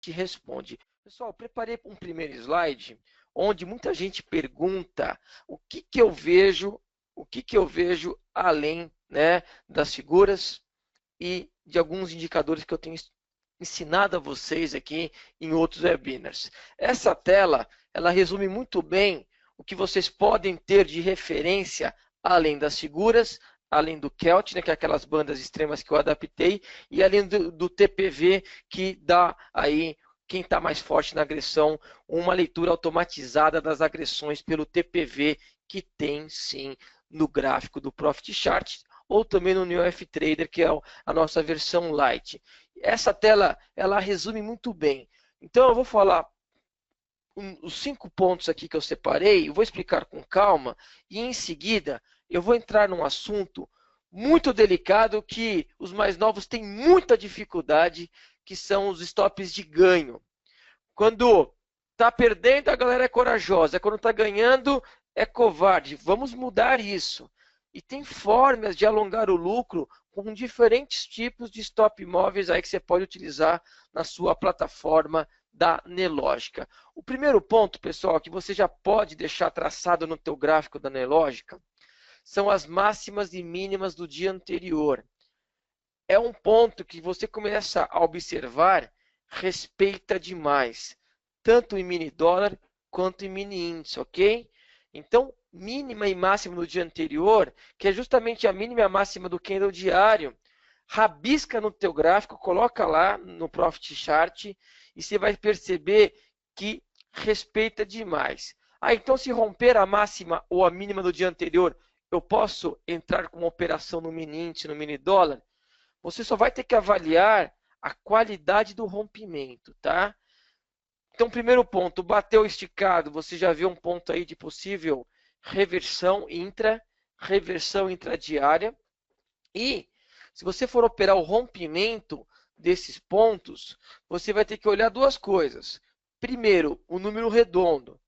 te responde. Pessoal, preparei um primeiro slide onde muita gente pergunta o que eu vejo além, né, das figuras e de alguns indicadores que eu tenho ensinado a vocês aqui em outros webinars. Essa tela, ela resume muito bem o que vocês podem ter de referência além das figuras, além do Celt, né, que é aquelas bandas extremas que eu adaptei, e além do TPV, que dá aí, quem está mais forte na agressão, uma leitura automatizada das agressões pelo TPV, que tem sim no gráfico do Profit Chart, ou também no NeoF Trader, que é a nossa versão Lite. Essa tela, ela resume muito bem. Então, eu vou falar os 5 pontos aqui que eu separei, eu vou explicar com calma, e em seguida eu vou entrar num assunto muito delicado que os mais novos têm muita dificuldade, que são os stops de ganho. Quando está perdendo, a galera é corajosa, quando está ganhando, é covarde. Vamos mudar isso. E tem formas de alongar o lucro com diferentes tipos de stop móveis aí que você pode utilizar na sua plataforma da Nelogica. O primeiro ponto, pessoal, que você já pode deixar traçado no teu gráfico da Nelogica, são as máximas e mínimas do dia anterior. É um ponto que você começa a observar, respeita demais, tanto em mini dólar quanto em mini índice, ok? Então, mínima e máxima do dia anterior, que é justamente a mínima e a máxima do candle diário, rabisca no teu gráfico, coloca lá no Profit Chart e você vai perceber que respeita demais. Ah, então se romper a máxima ou a mínima do dia anterior, eu posso entrar com uma operação no mini índice, no mini dólar? Você só vai ter que avaliar a qualidade do rompimento, tá? Então, primeiro ponto, bateu esticado, você já viu um ponto aí de possível reversão intradiária. E se você for operar o rompimento desses pontos, você vai ter que olhar duas coisas. Primeiro, o número redondo.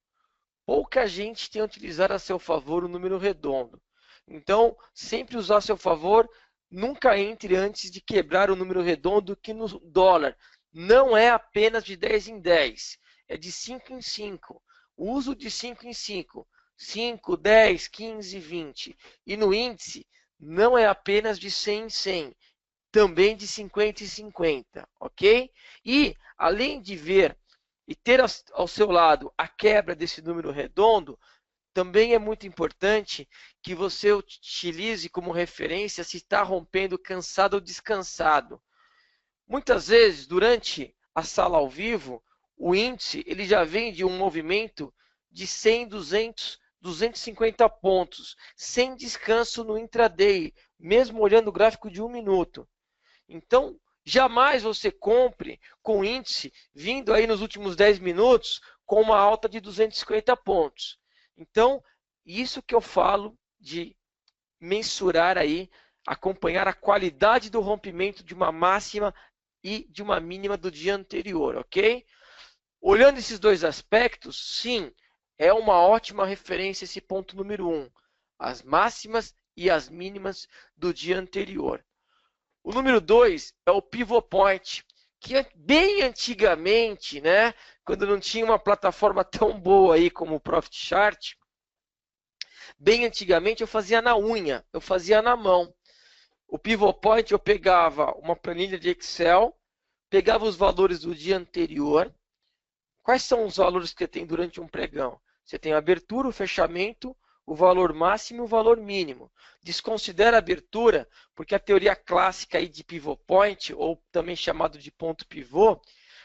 Pouca gente tem utilizado a seu favor o número redondo. Então, sempre usar a seu favor, nunca entre antes de quebrar o número redondo, que no dólar não é apenas de 10 em 10, é de 5 em 5. O uso de 5 em 5, 5, 10, 15, 20. E no índice, não é apenas de 100 em 100, também de 50 em 50, ok? E, além de ver e ter ao seu lado a quebra desse número redondo, também é muito importante que você utilize como referência se está rompendo cansado ou descansado. Muitas vezes, durante a sala ao vivo, o índice ele já vem de um movimento de 100, 200, 250 pontos, sem descanso no intraday, mesmo olhando o gráfico de 1 minuto. Então, jamais você compre com índice vindo aí nos últimos 10 minutos com uma alta de 250 pontos. Então, isso que eu falo de mensurar aí, acompanhar a qualidade do rompimento de uma máxima e de uma mínima do dia anterior, ok? Olhando esses dois aspectos, sim, é uma ótima referência esse ponto número 1, as máximas e as mínimas do dia anterior. O número 2 é o Pivot Point, que bem antigamente, né, quando não tinha uma plataforma tão boa aí como o Profit Chart, bem antigamente eu fazia na unha, eu fazia na mão. O Pivot Point eu pegava uma planilha de Excel, pegava os valores do dia anterior. Quais são os valores que tem durante um pregão? Você tem a abertura, o fechamento, o valor máximo e o valor mínimo. Desconsidera a abertura, porque a teoria clássica aí de pivot point, ou também chamado de ponto pivô,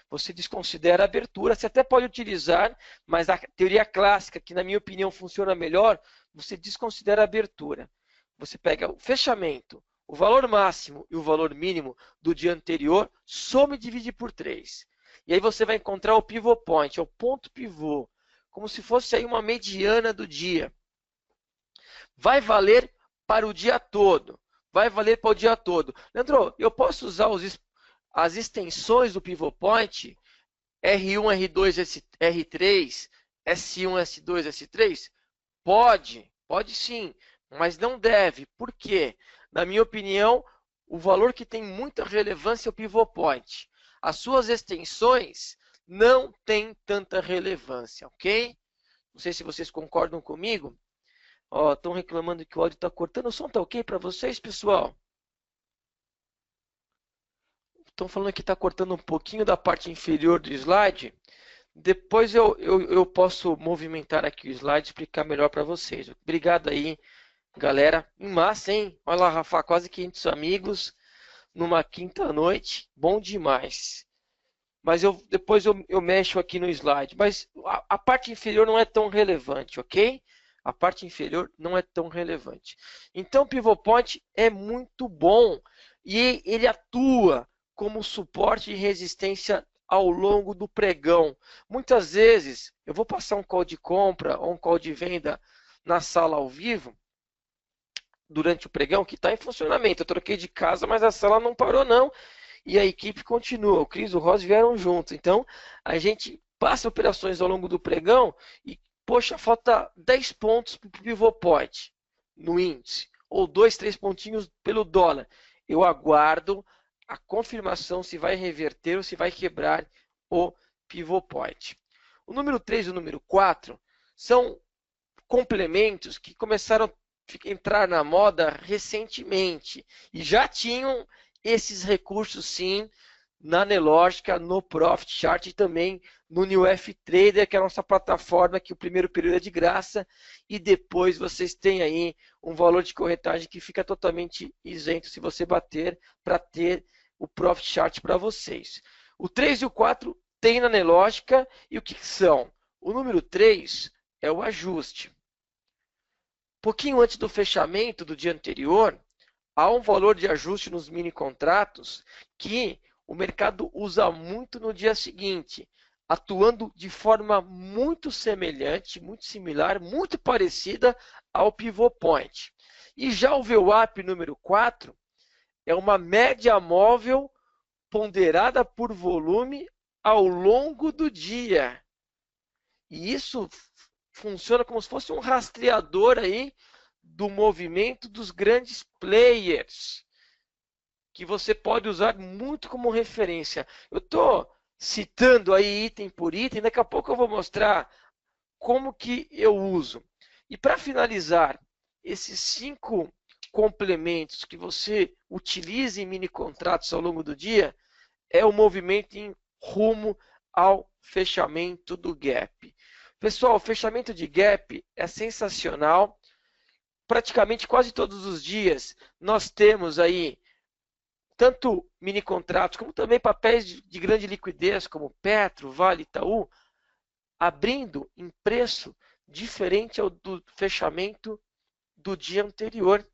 você desconsidera a abertura, você até pode utilizar, mas a teoria clássica, que na minha opinião funciona melhor, você desconsidera a abertura. Você pega o fechamento, o valor máximo e o valor mínimo do dia anterior, soma e divide por 3. E aí você vai encontrar o pivot point, é o ponto pivô, como se fosse aí uma mediana do dia. Vai valer para o dia todo. Vai valer para o dia todo. Leandro, eu posso usar as extensões do pivot point, R1, R2, R3, S1, S2, S3? Pode sim, mas não deve. Por quê? Na minha opinião, o valor que tem muita relevância é o pivot point. as suas extensões não têm tanta relevância, ok? Não sei se vocês concordam comigo. Ó, estão reclamando que o áudio está cortando. O som está ok para vocês, pessoal? Estão falando que está cortando um pouquinho da parte inferior do slide. Depois eu posso movimentar aqui o slide e explicar melhor para vocês. Obrigado aí, galera. Em massa, hein? Olha lá, Rafa, quase 500 amigos numa quinta noite. Bom demais. Mas depois eu mexo aqui no slide. Mas a parte inferior não é tão relevante, ok? A parte inferior não é tão relevante. Então, o Pivot Point é muito bom e ele atua como suporte e resistência ao longo do pregão. Muitas vezes, eu vou passar um call de compra ou um call de venda na sala ao vivo, durante o pregão, que está em funcionamento. Eu troquei de casa, mas a sala não parou não. E a equipe continua. O Cris e o Ross vieram juntos. Então, a gente passa operações ao longo do pregão e, poxa, falta 10 pontos para o Pivot Point no índice. Ou 2, 3 pontinhos pelo dólar. Eu aguardo a confirmação se vai reverter ou se vai quebrar o Pivot Point. O número 3 e o número 4 são complementos que começaram a entrar na moda recentemente e já tinham esses recursos sim na Nelogica, no Profit Chart e também no NewF Trader, que é a nossa plataforma que o primeiro período é de graça e depois vocês têm aí um valor de corretagem que fica totalmente isento se você bater para ter o Profit Chart para vocês. O 3 e o 4 tem na Nelogica e o que são? O número 3 é o ajuste. Pouquinho antes do fechamento do dia anterior, há um valor de ajuste nos mini contratos que o mercado usa muito no dia seguinte, atuando de forma muito semelhante, muito similar, muito parecida ao Pivot Point. E já o VWAP número 4 é uma média móvel ponderada por volume ao longo do dia. E isso funciona como se fosse um rastreador aí do movimento dos grandes players, que você pode usar muito como referência. Eu estou citando aí item por item, daqui a pouco eu vou mostrar como que eu uso. E para finalizar, esses 5 complementos que você utiliza em mini contratos ao longo do dia, é o movimento em rumo ao fechamento do gap. Pessoal, o fechamento de gap é sensacional. Praticamente quase todos os dias nós temos aí tanto mini contratos como também papéis de grande liquidez como Petro, Vale, Itaú, abrindo em preço diferente ao do fechamento do dia anterior,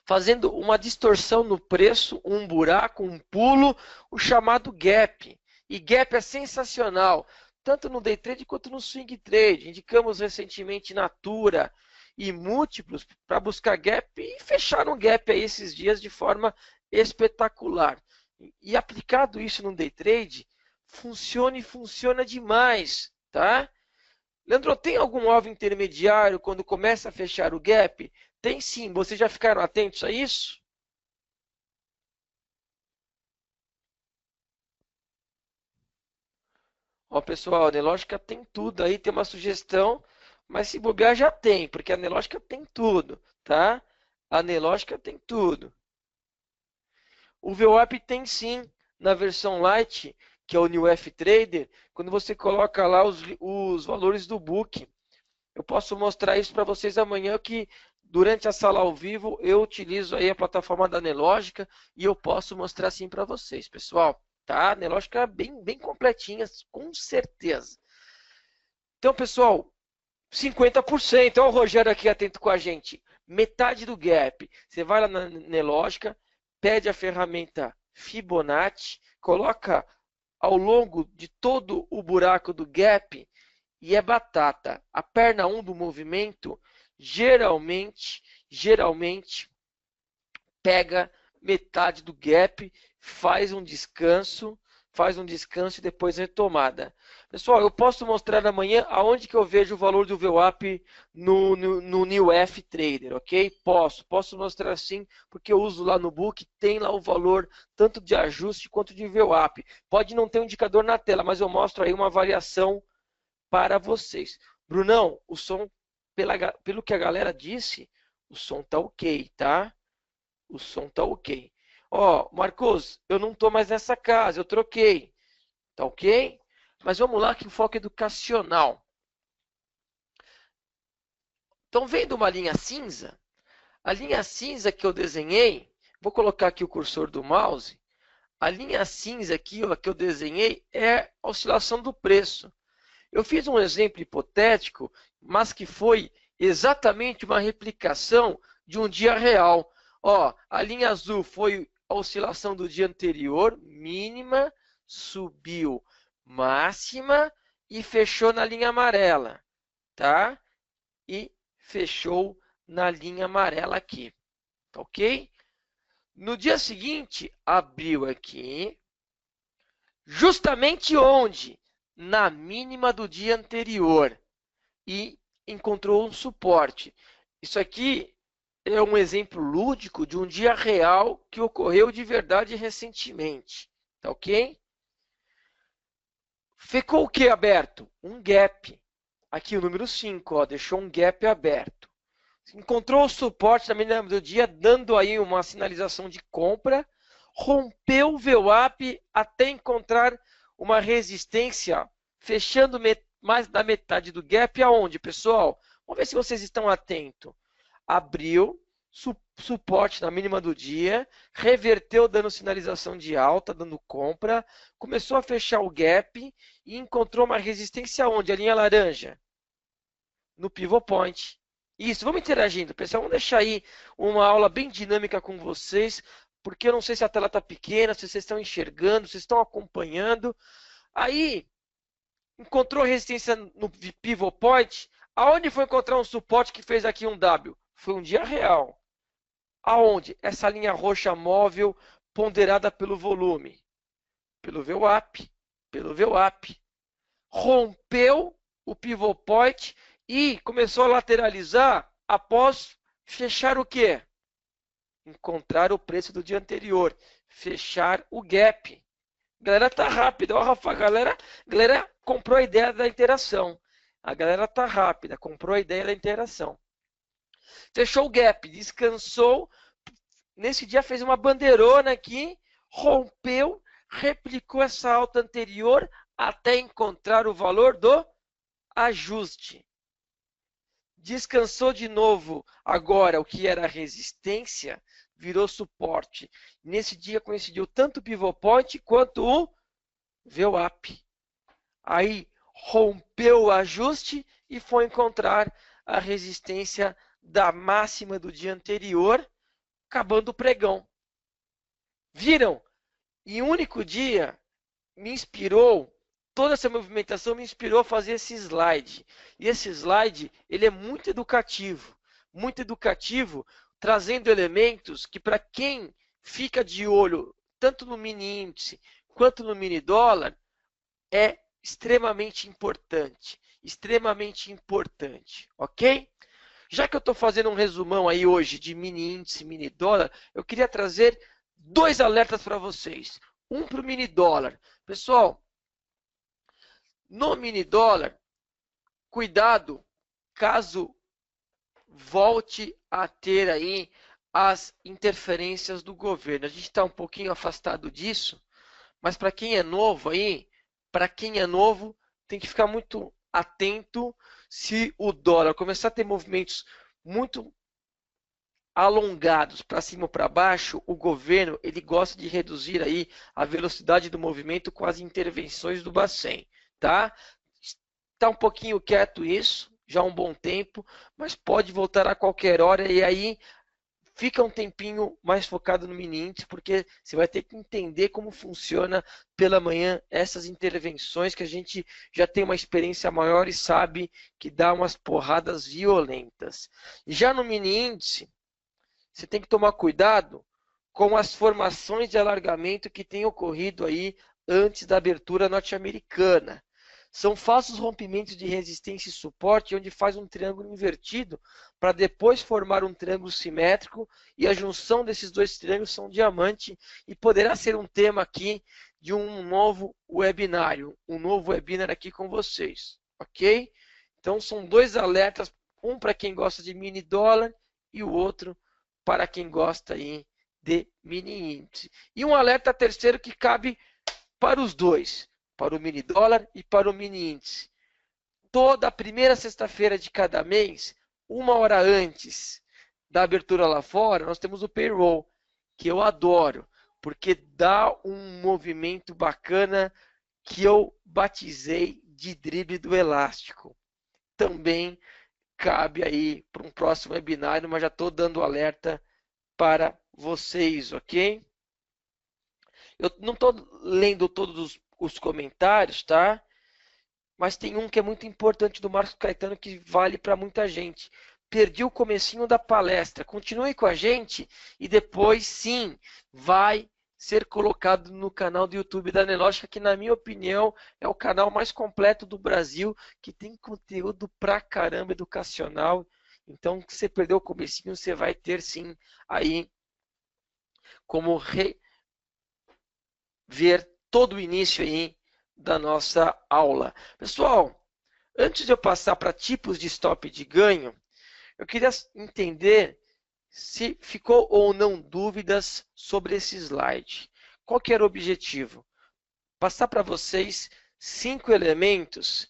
fazendo uma distorção no preço, um buraco, um pulo, o chamado gap. E gap é sensacional, tanto no day trade quanto no swing trade. Indicamos recentemente Natura e múltiplos para buscar gap e fecharam gap aí esses dias de forma espetacular. E aplicado isso no day trade, funciona e funciona demais, tá? Leandro, tem algum alvo intermediário quando começa a fechar o gap? Tem sim, vocês já ficaram atentos a isso? Ó, pessoal, a Nelogica tem tudo aí, tem uma sugestão, mas se bobear já tem, porque a Nelogica tem tudo, tá? A Nelogica tem tudo. O VWAP tem sim, na versão Lite, que é o NewF Trader, quando você coloca lá os valores do book. Eu posso mostrar isso para vocês amanhã, que durante a sala ao vivo eu utilizo aí a plataforma da Nelogica e eu posso mostrar sim para vocês, pessoal. Tá? A Nelogica bem completinha, com certeza. Então, pessoal, 50%. Olha o Rogério aqui atento com a gente. Metade do gap. Você vai lá na Nelogica, pede a ferramenta Fibonacci, coloca ao longo de todo o buraco do gap e é batata. A perna 1 do movimento geralmente pega metade do gap, faz um descanso e depois retomada. Pessoal, eu posso mostrar amanhã aonde que eu vejo o valor do VWAP no New F Trader, ok? Posso mostrar sim, porque eu uso lá no book, tem lá o valor tanto de ajuste quanto de VWAP. Pode não ter um indicador na tela, mas eu mostro aí uma variação para vocês. Brunão, o som, pelo que a galera disse, o som tá ok, tá? O som tá ok. Ó, Marcos, eu não tô mais nessa casa, eu troquei. Tá ok? Mas vamos lá que o foco é educacional. Estão vendo uma linha cinza? A linha cinza que eu desenhei, vou colocar aqui o cursor do mouse. A linha cinza aqui, ó, que eu desenhei é a oscilação do preço. Eu fiz um exemplo hipotético, mas que foi exatamente uma replicação de um dia real. Ó, a linha azul foi a oscilação do dia anterior, mínima, subiu, máxima e fechou na linha amarela, tá? E fechou na linha amarela aqui, tá ok? No dia seguinte, abriu aqui, justamente onde? Na mínima do dia anterior e encontrou um suporte. Isso aqui é um exemplo lúdico de um dia real que ocorreu de verdade recentemente, tá ok? Ficou o que aberto? Um gap. Aqui o número 5, ó, deixou um gap aberto. Encontrou o suporte também do dia, dando aí uma sinalização de compra. Rompeu o VWAP até encontrar uma resistência, fechando mais da metade do gap. Aonde, pessoal? Vamos ver se vocês estão atentos. Abriu, suporte na mínima do dia, reverteu dando sinalização de alta, dando compra, começou a fechar o gap e encontrou uma resistência onde? A linha laranja, no pivot point. Isso, vamos interagindo, pessoal. Vamos deixar aí uma aula bem dinâmica com vocês, porque eu não sei se a tela está pequena, se vocês estão enxergando, se estão acompanhando. Aí, encontrou resistência no pivot point. Aonde foi encontrar um suporte que fez aqui um W? Foi um dia real. Aonde? Essa linha roxa móvel ponderada pelo volume. Pelo VWAP. Pelo VWAP. Rompeu o pivot point e começou a lateralizar após fechar o quê? Encontrar o preço do dia anterior. Fechar o gap. A galera tá rápida. Ó, Rafa, a galera comprou a ideia da interação. A galera tá rápida, comprou a ideia da interação. Fechou o gap, descansou. Nesse dia fez uma bandeirona aqui, rompeu, replicou essa alta anterior até encontrar o valor do ajuste. Descansou de novo agora o que era resistência, virou suporte. Nesse dia coincidiu tanto o pivot point quanto o VWAP. Aí rompeu o ajuste e foi encontrar a resistência da máxima do dia anterior, acabando o pregão. Viram? Em um único dia, me inspirou, toda essa movimentação me inspirou a fazer esse slide. E esse slide, ele é muito educativo, trazendo elementos que para quem fica de olho, tanto no mini índice quanto no mini dólar, é extremamente importante, ok? Já que eu estou fazendo um resumão aí hoje de mini índice, mini dólar, eu queria trazer dois alertas para vocês. Um para o mini dólar. Pessoal, no mini dólar, cuidado caso volte a ter aí as interferências do governo. A gente está um pouquinho afastado disso, mas para quem é novo aí, tem que ficar muito atento se o dólar começar a ter movimentos muito alongados para cima ou para baixo, o governo ele gosta de reduzir aí a velocidade do movimento com as intervenções do Bacen, tá? Está um pouquinho quieto isso, já há um bom tempo, mas pode voltar a qualquer hora e aí fica um tempinho mais focado no mini índice, porque você vai ter que entender como funciona pela manhã essas intervenções que a gente já tem uma experiência maior e sabe que dá umas porradas violentas. Já no mini índice, você tem que tomar cuidado com as formações de alargamento que têm ocorrido aí antes da abertura norte-americana. São falsos rompimentos de resistência e suporte, onde faz um triângulo invertido para depois formar um triângulo simétrico, e a junção desses dois triângulos são diamante, e poderá ser um tema aqui de um novo webinário, aqui com vocês, ok? Então são dois alertas, um para quem gosta de mini dólar e o outro para quem gosta aí de mini índice. E um alerta terceiro que cabe para os dois, para o mini dólar e para o mini índice. Toda a primeira sexta-feira de cada mês, 1 hora antes da abertura lá fora, nós temos o payroll, que eu adoro, porque dá um movimento bacana que eu batizei de drible do elástico. Também cabe aí para um próximo webinário, mas já estou dando alerta para vocês, ok? Eu não estou lendo todos os comentários, tá? Mas tem um que é muito importante do Marcos Caetano que vale para muita gente. Perdi o comecinho da palestra. Continue com a gente e depois, sim, vai ser colocado no canal do YouTube da Nelogica, que na minha opinião é o canal mais completo do Brasil, que tem conteúdo pra caramba educacional. Então, se você perdeu o comecinho, você vai ter sim aí como ver todo o início aí da nossa aula. Pessoal, antes de eu passar para tipos de stop de ganho, eu queria entender se ficou ou não dúvidas sobre esse slide. Qual que era o objetivo? Passar para vocês 5 elementos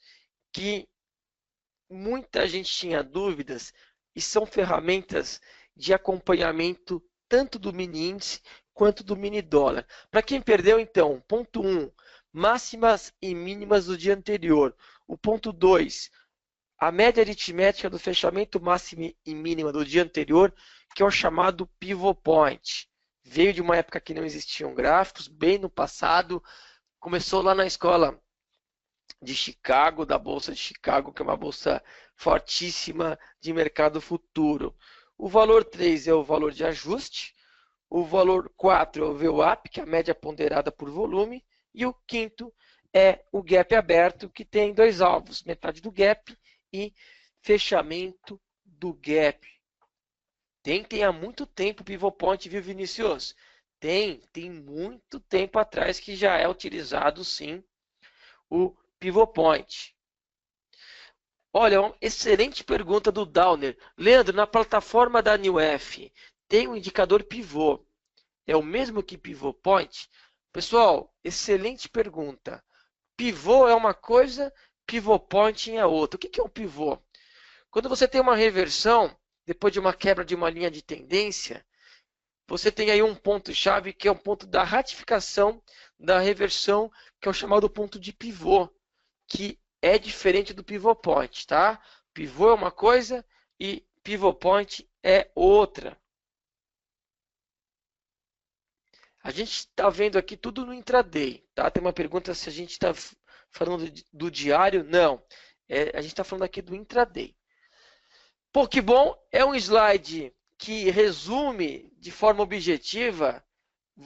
que muita gente tinha dúvidas e são ferramentas de acompanhamento tanto do mini índice quanto do mini dólar. Para quem perdeu, então, ponto 1, máximas e mínimas do dia anterior. O ponto 2, a média aritmética do fechamento máximo e mínima do dia anterior, que é o chamado pivot point. Veio de uma época que não existiam gráficos, bem no passado. Começou lá na escola de Chicago, da Bolsa de Chicago, que é uma bolsa fortíssima de mercado futuro. O valor 3 é o valor de ajuste. O valor 4 é o VWAP, que é a média ponderada por volume. E o quinto é o gap aberto, que tem dois alvos, metade do gap e fechamento do gap. Tem há muito tempo o pivot point, viu, Vinícius? Tem muito tempo atrás que já é utilizado, sim, o pivot point. Olha, uma excelente pergunta do Downer. Leandro, na plataforma da NewF tem um indicador pivô. É o mesmo que pivot point? Pessoal, excelente pergunta. Pivô é uma coisa, pivot point é outra. O que é um pivô? Quando você tem uma reversão, depois de uma quebra de uma linha de tendência, você tem aí um ponto-chave que é o ponto da ratificação da reversão, que é o chamado ponto de pivô, que é diferente do pivot point, tá? Pivô é uma coisa e pivot point é outra. A gente está vendo aqui tudo no intraday, tá? Tem uma pergunta se a gente está falando do diário. Não, a gente está falando aqui do intraday. Pô, que bom, é um slide que resume de forma objetiva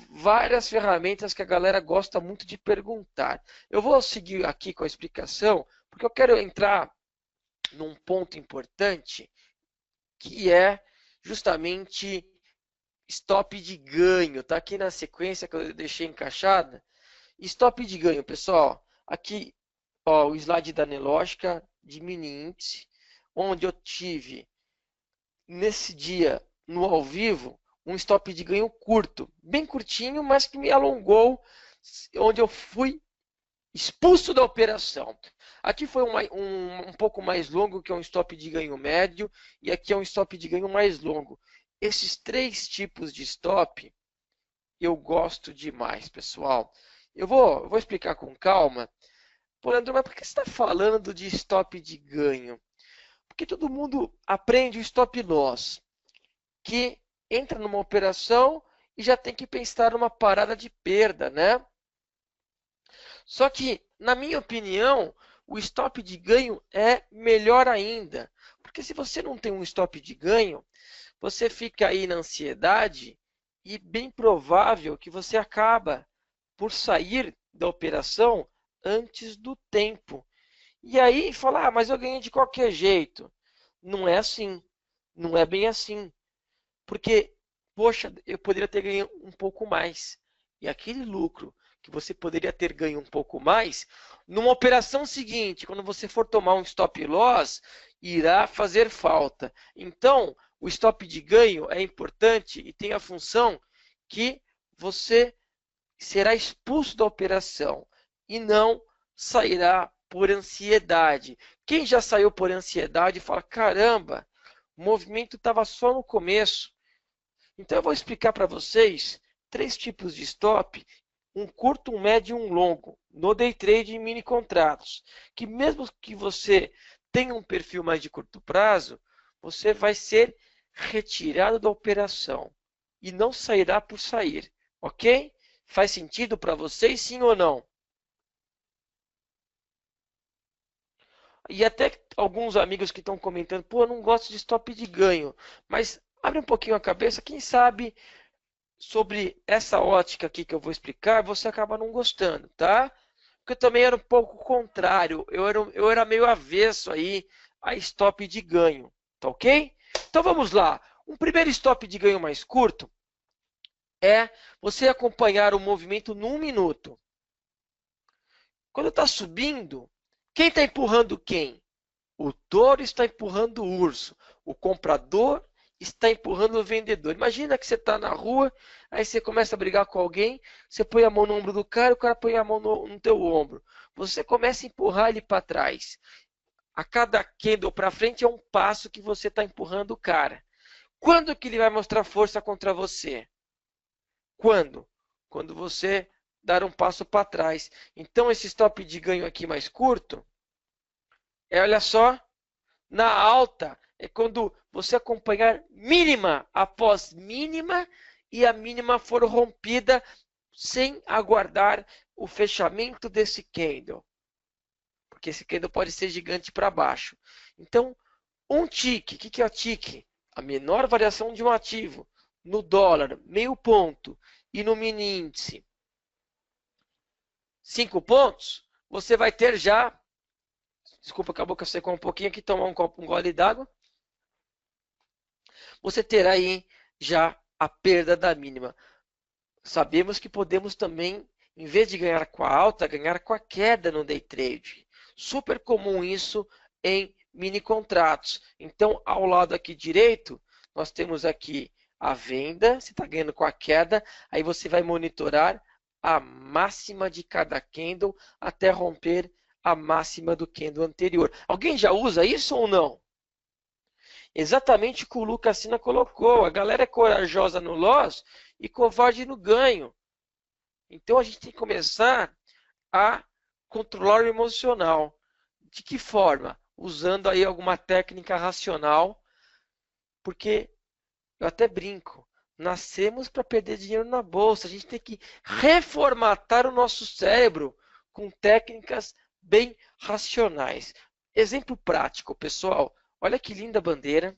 várias ferramentas que a galera gosta muito de perguntar. Eu vou seguir aqui com a explicação, porque eu quero entrar num ponto importante, que é justamente stop de ganho. Está aqui na sequência que eu deixei encaixada. Stop de ganho, pessoal. Aqui, ó, o slide da Nelogica de mini índice, onde eu tive nesse dia no ao vivo um stop de ganho curto, bem curtinho, mas que me alongou, onde eu fui expulso da operação. Aqui foi um pouco mais longo, que é um stop de ganho médio, e aqui é um stop de ganho mais longo. Esses três tipos de stop eu gosto demais, pessoal. Eu vou explicar com calma. Pô, Leandro, mas por que você está falando de stop de ganho? Porque todo mundo aprende o stop loss, que entra numa operação e já tem que pensar numa parada de perda, né? Só que, na minha opinião, o stop de ganho é melhor ainda. Porque se você não tem um stop de ganho, você fica aí na ansiedade e bem provável que você acaba por sair da operação antes do tempo. E aí fala, mas eu ganhei de qualquer jeito. Não é assim. Não é bem assim. Porque, poxa, eu poderia ter ganho um pouco mais. E aquele lucro que você poderia ter ganho um pouco mais, numa operação seguinte, quando você for tomar um stop loss, irá fazer falta. Então, o stop de ganho é importante e tem a função que você será expulso da operação e não sairá por ansiedade. Quem já saiu por ansiedade fala: caramba, o movimento estava só no começo. Então eu vou explicar para vocês três tipos de stop: um curto, um médio e um longo, no day trade e mini contratos. Que mesmo que você tenha um perfil mais de curto prazo, você vai ser retirado da operação e não sairá por sair, ok? Faz sentido para vocês, sim ou não? E até alguns amigos que estão comentando, pô, eu não gosto de stop de ganho, mas abre um pouquinho a cabeça, quem sabe sobre essa ótica aqui que eu vou explicar, você acaba não gostando, tá? Porque eu também era um pouco contrário, eu era meio avesso aí a stop de ganho, tá ok? Então vamos lá. Um primeiro stop de ganho mais curto é você acompanhar o movimento num minuto. Quando está subindo, quem está empurrando quem? O touro está empurrando o urso. O comprador está empurrando o vendedor. Imagina que você está na rua, aí você começa a brigar com alguém, você põe a mão no ombro do cara, o cara põe a mão no teu ombro. Você começa a empurrar ele para trás. A cada candle para frente é um passo que você está empurrando o cara. Quando que ele vai mostrar força contra você? Quando? Quando você dar um passo para trás. Então, esse stop de ganho aqui mais curto, olha só, na alta é quando você acompanhar mínima após mínima e a mínima for rompida sem aguardar o fechamento desse candle. Porque esse candle pode ser gigante para baixo. Então, um tique, o que é o tique? A menor variação de um ativo no dólar, meio ponto, e no mini índice, 5 pontos, você vai ter já. Desculpa, acabou que eu secou um pouquinho aqui, tomar um gole d'água. Você terá aí já a perda da mínima. Sabemos que podemos também, em vez de ganhar com a alta, ganhar com a queda no day trade. Super comum isso em mini contratos. Então, ao lado aqui direito, nós temos aqui a venda, você está ganhando com a queda, aí você vai monitorar a máxima de cada candle até romper a máxima do candle anterior. Alguém já usa isso ou não? Exatamente o que o Lucas Sina colocou. A galera é corajosa no loss e covarde no ganho. Então a gente tem que começar a controlar o emocional. De que forma? Usando aí alguma técnica racional, porque eu até brinco. Nascemos para perder dinheiro na bolsa. A gente tem que reformatar o nosso cérebro com técnicas bem racionais. Exemplo prático, pessoal. Olha que linda bandeira.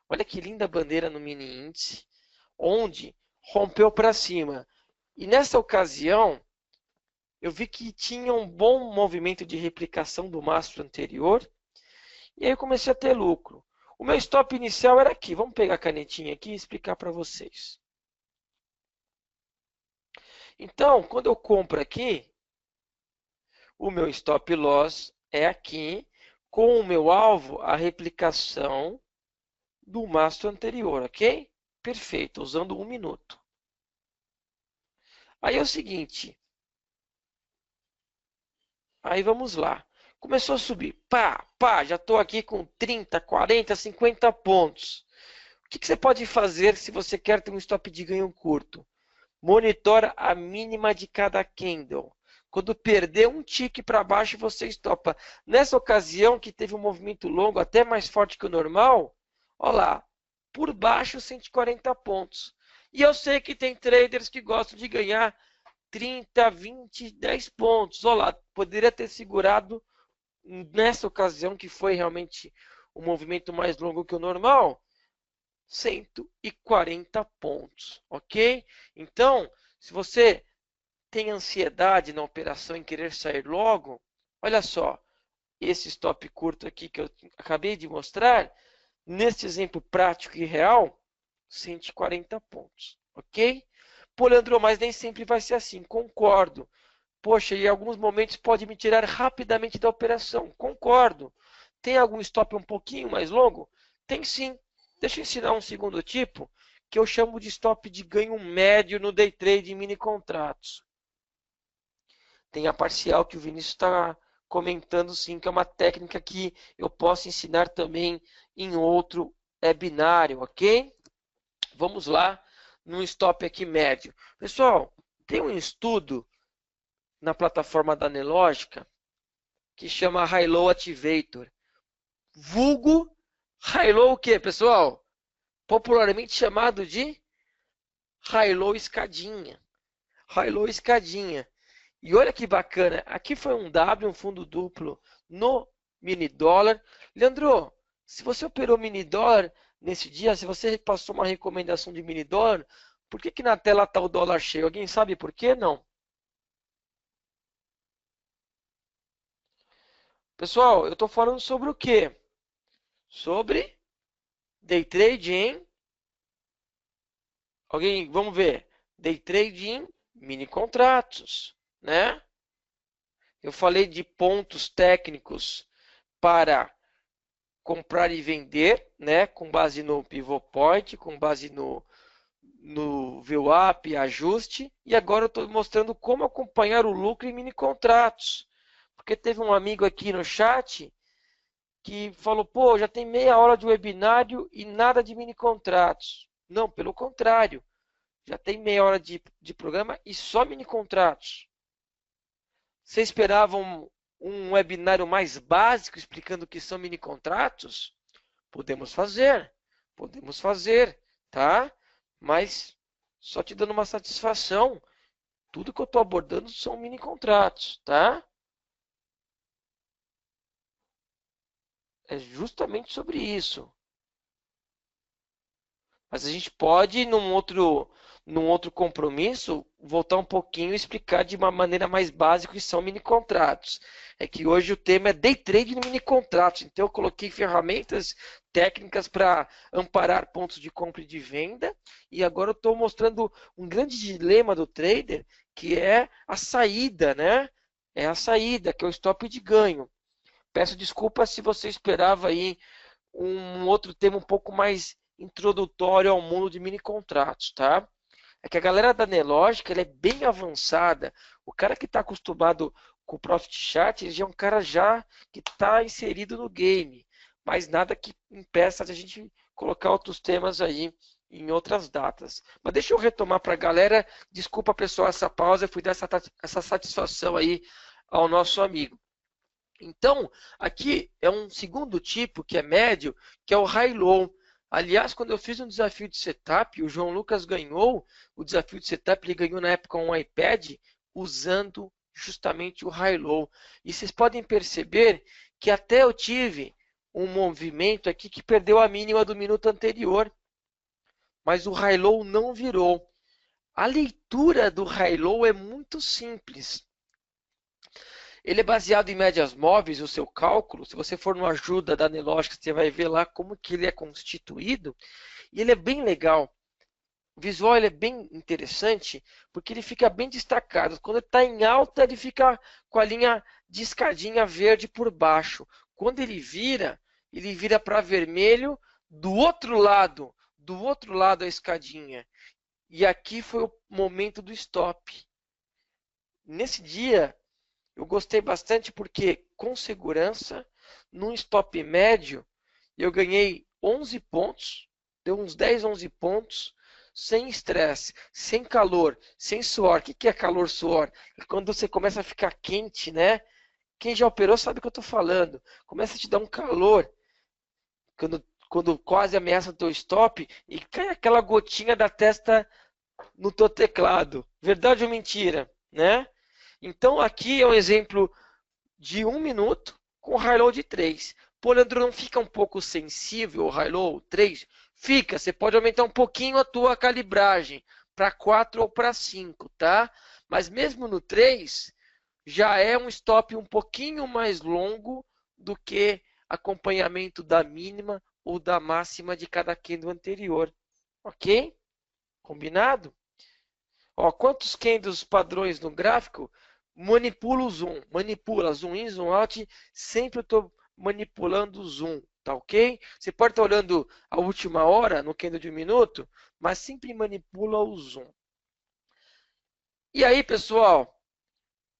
Olha que linda bandeira no mini índice, onde rompeu para cima. E nessa ocasião, eu vi que tinha um bom movimento de replicação do mastro anterior, e aí eu comecei a ter lucro. O meu stop inicial era aqui. Vamos pegar a canetinha aqui e explicar para vocês. Então, quando eu compro aqui, o meu stop loss é aqui, com o meu alvo, a replicação do mastro anterior, ok? Perfeito, usando 1 minuto. Aí é o seguinte, aí vamos lá. Começou a subir, pá, pá, já estou aqui com 30, 40, 50 pontos. O que você pode fazer se você quer ter um stop de ganho curto? Monitora a mínima de cada candle. Quando perder um tique para baixo, você estopa. Nessa ocasião, que teve um movimento longo, até mais forte que o normal, olha lá, por baixo 140 pontos. E eu sei que tem traders que gostam de ganhar 30, 20, 10 pontos. Olha lá, poderia ter segurado nessa ocasião, que foi realmente um movimento mais longo que o normal, 140 pontos, ok? Então, se você tem ansiedade na operação em querer sair logo, olha só, esse stop curto aqui que eu acabei de mostrar, nesse exemplo prático e real, 140 pontos, ok? Pô, Leandro, mas nem sempre vai ser assim, concordo. Poxa, em alguns momentos pode me tirar rapidamente da operação, concordo. Tem algum stop um pouquinho mais longo? Tem sim. Deixa eu ensinar um segundo tipo, que eu chamo de stop de ganho médio no day trade em mini contratos. Tem a parcial que o Vinícius está comentando sim, que é uma técnica que eu posso ensinar também em outro webinário, ok? Vamos lá, num stop aqui médio. Pessoal, tem um estudo na plataforma da Nelogica que chama High-Low Activator. Vulgo High-Low o quê, pessoal? Popularmente chamado de High-Low escadinha. High-Low escadinha. E olha que bacana, aqui foi um W, um fundo duplo no mini dólar. Leandro, se você operou mini dólar nesse dia, se você passou uma recomendação de mini dólar, por que na tela está o dólar cheio? Alguém sabe por quê? Não. Pessoal, eu estou falando sobre o quê? Sobre day trade em... Alguém, vamos ver. Day trade em mini contratos, né? Eu falei de pontos técnicos para comprar e vender, né? Com base no pivot point, com base no VWAP, ajuste. E agora eu estou mostrando como acompanhar o lucro em mini contratos. Porque teve um amigo aqui no chat que falou, pô, já tem meia hora de webinário e nada de mini contratos. Não, pelo contrário. Já tem meia hora de programa e só mini contratos. Você esperava um webinário mais básico explicando o que são mini contratos? Podemos fazer, tá? Mas só te dando uma satisfação, tudo que eu estou abordando são mini contratos, tá? É justamente sobre isso. Mas a gente pode, num outro compromisso, voltar um pouquinho e explicar de uma maneira mais básica o que são mini contratos. É que hoje o tema é day trade no mini contratos. Então eu coloquei ferramentas técnicas para amparar pontos de compra e de venda. E agora eu estou mostrando um grande dilema do trader, que é a saída, né? É a saída, que é o stop de ganho. Peço desculpas se você esperava aí um outro tema um pouco mais introdutório ao mundo de mini contratos, tá? É que a galera da Nelogica ela é bem avançada. O cara que está acostumado com o Profit Chart, ele já é um cara já que está inserido no game. Mas nada que impeça de a gente colocar outros temas aí em outras datas. Mas deixa eu retomar para a galera. Desculpa, pessoal, essa pausa. Eu fui dar essa satisfação aí ao nosso amigo. Então, aqui é um segundo tipo, que é médio, que é o high-low. Aliás, quando eu fiz um desafio de setup, o João Lucas ganhou o desafio de setup, ele ganhou na época um iPad usando justamente o high-low. E vocês podem perceber que até eu tive um movimento aqui que perdeu a mínima do minuto anterior, mas o high-low não virou. A leitura do high-low é muito simples. Ele é baseado em médias móveis, o seu cálculo. Se você for no ajuda da Nelogica, você vai ver lá como que ele é constituído. E ele é bem legal. O visual ele é bem interessante, porque ele fica bem destacado. Quando ele está em alta, ele fica com a linha de escadinha verde por baixo. Quando ele vira para vermelho do outro lado a escadinha. E aqui foi o momento do stop. Nesse dia, eu gostei bastante porque, com segurança, num stop médio, eu ganhei 11 pontos, deu uns 10, 11 pontos, sem estresse, sem calor, sem suor. O que é calor, suor? É quando você começa a ficar quente, né? Quem já operou sabe o que eu estou falando. Começa a te dar um calor, quando quase ameaça o teu stop e cai aquela gotinha da testa no teu teclado. Verdade ou mentira, né? Então aqui é um exemplo de 1 minuto com high-low de 3. Pô, Leandro, não fica um pouco sensível o high-low 3? Fica, você pode aumentar um pouquinho a tua calibragem para 4 ou para 5, tá? Mas mesmo no 3, já é um stop um pouquinho mais longo do que acompanhamento da mínima ou da máxima de cada candle anterior. Ok? Combinado? Ó, quantos candles padrões no gráfico? Manipula o zoom. Manipula zoom in, zoom out. Sempre eu estou manipulando o zoom. Tá ok? Você pode estar olhando a última hora no candle de 1 minuto, mas sempre manipula o zoom. E aí, pessoal,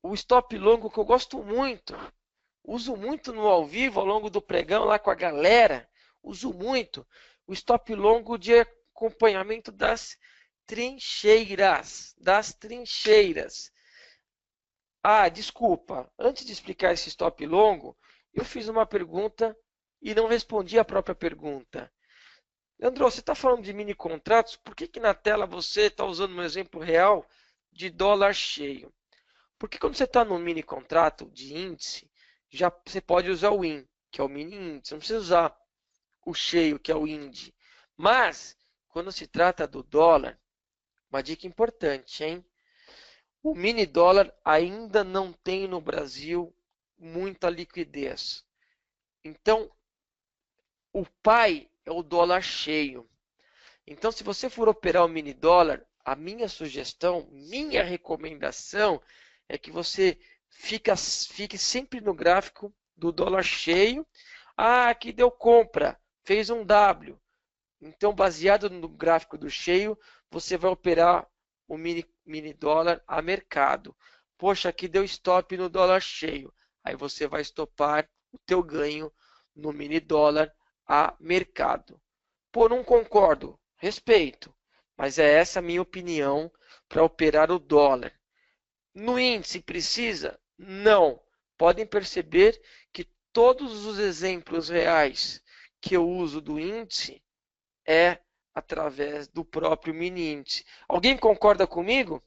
o stop longo que eu gosto muito, uso muito no ao vivo, ao longo do pregão lá com a galera, uso muito o stop longo de acompanhamento das trincheiras, Ah, desculpa, antes de explicar esse stop longo, eu fiz uma pergunta e não respondi a própria pergunta. Leandro, você está falando de mini contratos, por que na tela você está usando um exemplo real de dólar cheio? Porque quando você está no mini contrato de índice, já você pode usar o IN, que é o mini índice, não precisa usar o cheio, que é o IND. Mas, quando se trata do dólar, uma dica importante, hein? O mini dólar ainda não tem no Brasil muita liquidez. Então, o pai é o dólar cheio. Então, se você for operar o mini dólar, a minha sugestão, minha recomendação é que você fique sempre no gráfico do dólar cheio. Ah, aqui deu compra, fez um W. Então, baseado no gráfico do cheio, você vai operar o mini dólar a mercado. Poxa, aqui deu stop no dólar cheio. Aí você vai estopar o teu ganho no mini dólar a mercado. Pô, não concordo. Respeito. Mas é essa a minha opinião para operar o dólar. No índice precisa? Não. Podem perceber que todos os exemplos reais que eu uso do índice é através do próprio mini índice. Alguém concorda comigo?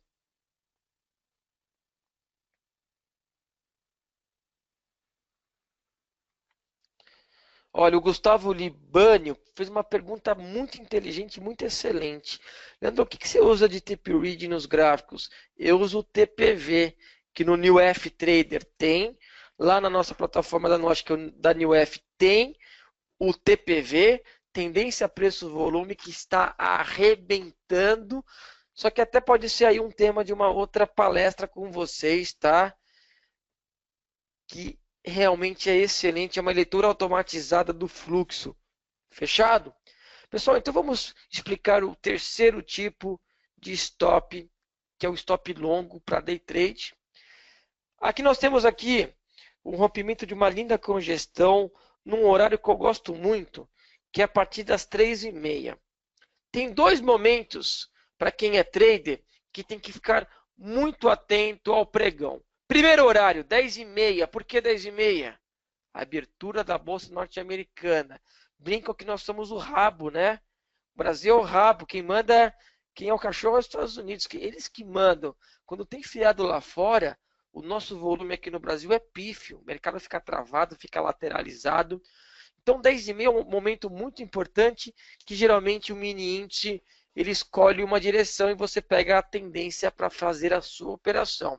Olha, o Gustavo Libânio fez uma pergunta muito inteligente, muito excelente. Leandro, o que você usa de TP Read nos gráficos? Eu uso o TPV, que no New F Trader tem. Lá na nossa plataforma da New F tem o TPV, tendência preço-volume, que está arrebentando. Só que até pode ser aí um tema de uma outra palestra com vocês, tá? Que realmente é excelente, é uma leitura automatizada do fluxo. Fechado? Pessoal, então vamos explicar o terceiro tipo de stop, que é o stop longo para day trade. Aqui nós temos aqui o rompimento de uma linda congestão num horário que eu gosto muito, que é a partir das 3h30. Tem dois momentos para quem é trader que tem que ficar muito atento ao pregão. Primeiro horário, 10h30. Por que 10h30? Abertura da Bolsa Norte-Americana. Brincam que nós somos o rabo, né? O Brasil é o rabo. Quem manda, quem é o cachorro é os Estados Unidos. Eles que mandam. Quando tem feriado lá fora, o nosso volume aqui no Brasil é pífio. O mercado fica travado, fica lateralizado. Então, 10h30 é um momento muito importante que geralmente o mini índice ele escolhe uma direção e você pega a tendência para fazer a sua operação.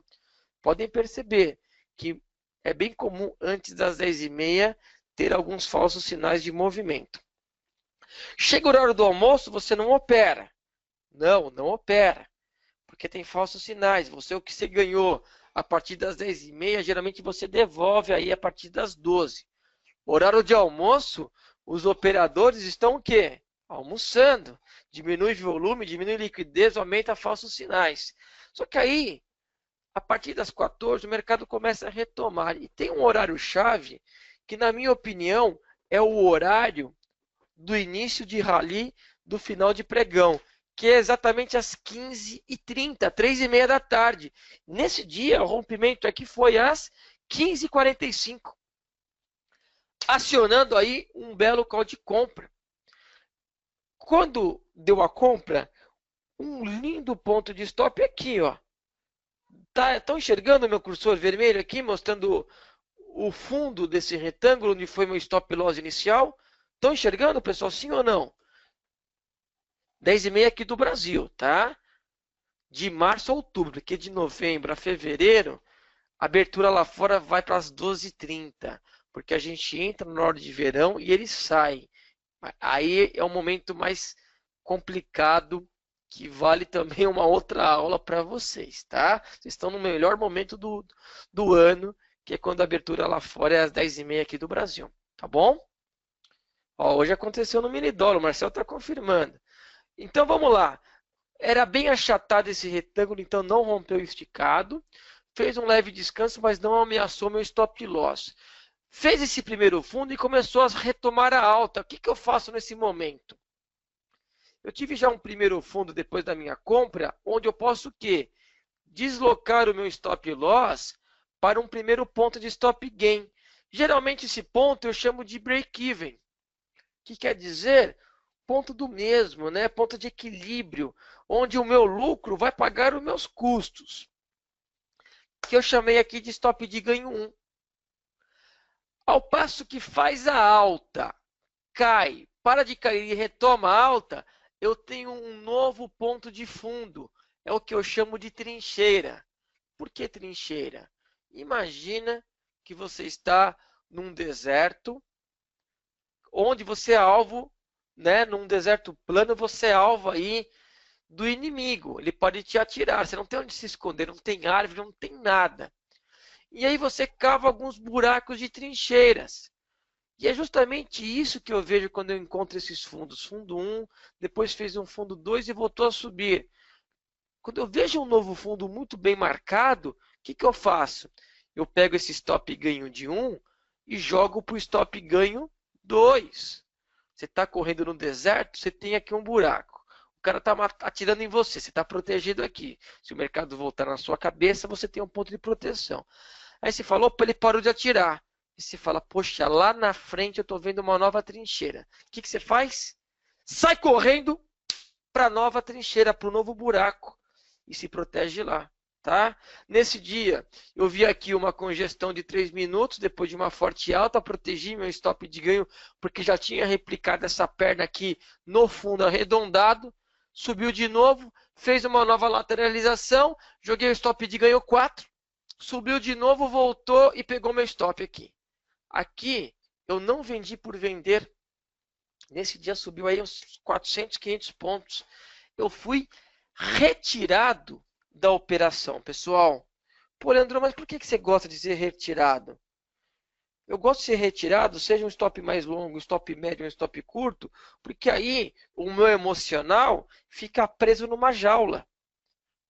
Podem perceber que é bem comum antes das 10h30 ter alguns falsos sinais de movimento. Chega o horário do almoço, você não opera. Não opera. Porque tem falsos sinais. O que você ganhou a partir das 10h30, geralmente você devolve aí a partir das 12h. Horário de almoço, os operadores estão o quê? Almoçando. Diminui volume, diminui liquidez, aumenta falsos sinais. Só que aí, a partir das 14h, o mercado começa a retomar. E tem um horário-chave que, na minha opinião, é o horário do início de rally do final de pregão, que é exatamente às 15h30, 3h30 da tarde. Nesse dia, o rompimento aqui foi às 15h45. Acionando aí um belo call de compra. Quando deu a compra, um lindo ponto de stop aqui, ó. Estão enxergando o meu cursor vermelho aqui, mostrando o fundo desse retângulo onde foi meu stop loss inicial? Estão enxergando, pessoal, sim ou não? 10h30 aqui do Brasil, tá? De março a outubro, porque de novembro a fevereiro, a abertura lá fora vai para as 12h30. porque a gente entra na hora de verão e ele sai. Aí é um momento mais complicado, que vale também uma outra aula para vocês, tá? Vocês estão no melhor momento do ano, que é quando a abertura lá fora é às 10h30 aqui do Brasil, tá bom? Ó, hoje aconteceu no mini dólar, o Marcel está confirmando. Então vamos lá. Era bem achatado esse retângulo, então não rompeu o esticado. Fez um leve descanso, mas não ameaçou meu stop loss. Fez esse primeiro fundo e começou a retomar a alta. O que eu faço nesse momento? Eu tive já um primeiro fundo depois da minha compra, onde eu posso o quê? Deslocar o meu stop loss para um primeiro ponto de stop gain. Geralmente esse ponto eu chamo de break-even, que quer dizer ponto do mesmo, né? Ponto de equilíbrio, onde o meu lucro vai pagar os meus custos, que eu chamei aqui de stop de ganho 1. Ao passo que faz a alta, cai, para de cair e retoma a alta, eu tenho um novo ponto de fundo. É o que eu chamo de trincheira. Por que trincheira? Imagina que você está num deserto, onde você é alvo, né? Num deserto plano, você é alvo aí do inimigo. Ele pode te atirar, você não tem onde se esconder, não tem árvore, não tem nada. E aí você cava alguns buracos de trincheiras. E é justamente isso que eu vejo quando eu encontro esses fundos. Fundo 1, depois fez um fundo 2 e voltou a subir. Quando eu vejo um novo fundo muito bem marcado, o que eu faço? Eu pego esse stop ganho de 1 e jogo para o stop ganho 2. Você está correndo no deserto, você tem aqui um buraco. O cara está atirando em você, você está protegido aqui. Se o mercado voltar na sua cabeça, você tem um ponto de proteção. Aí você falou, opa, ele parou de atirar. E você fala, poxa, lá na frente eu estou vendo uma nova trincheira. O que você faz? Sai correndo para a nova trincheira, para o novo buraco. E se protege lá. Tá? Nesse dia, eu vi aqui uma congestão de 3 minutos, depois de uma forte alta, protegi meu stop de ganho, porque já tinha replicado essa perna aqui no fundo arredondado, subiu de novo, fez uma nova lateralização, joguei o stop de ganho 4, subiu de novo, voltou e pegou meu stop aqui. Aqui, eu não vendi por vender, nesse dia subiu aí uns 400, 500 pontos. Eu fui retirado da operação, pessoal. Pô, Leandro, mas por que você gosta de ser retirado? Eu gosto de ser retirado, seja um stop mais longo, um stop médio, um stop curto, porque aí o meu emocional fica preso numa jaula.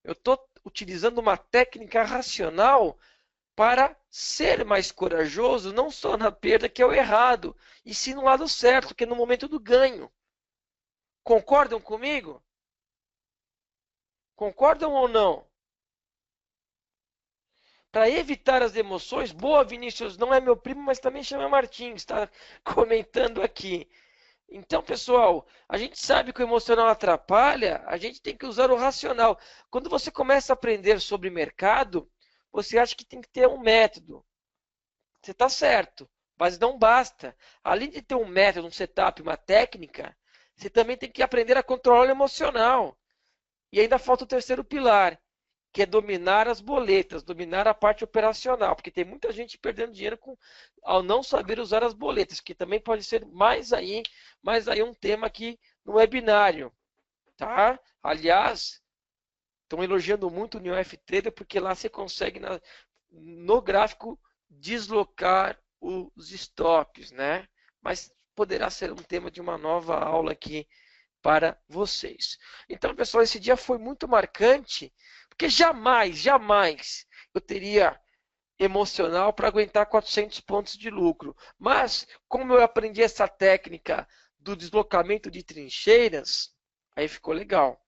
Eu estou utilizando uma técnica racional para ser mais corajoso, não só na perda, que é o errado, e sim no lado certo, que é no momento do ganho. Concordam comigo? Concordam ou não? Para evitar as emoções, boa, Vinícius, não é meu primo, mas também chama Martins, está comentando aqui. Então, pessoal, a gente sabe que o emocional atrapalha, a gente tem que usar o racional. Quando você começa a aprender sobre mercado, você acha que tem que ter um método. Você está certo, mas não basta. Além de ter um método, um setup, uma técnica, você também tem que aprender a controlar o emocional. E ainda falta o terceiro pilar, que é dominar as boletas, dominar a parte operacional, porque tem muita gente perdendo dinheiro ao não saber usar as boletas, que também pode ser mais aí um tema aqui no webinário, tá? Aliás, estão elogiando muito o New Trader, porque lá você consegue no gráfico deslocar os stops, né? Mas poderá ser um tema de uma nova aula aqui para vocês. Então, pessoal, esse dia foi muito marcante, porque jamais eu teria emocional para aguentar 400 pontos de lucro. Mas, como eu aprendi essa técnica do deslocamento de trincheiras, aí ficou legal.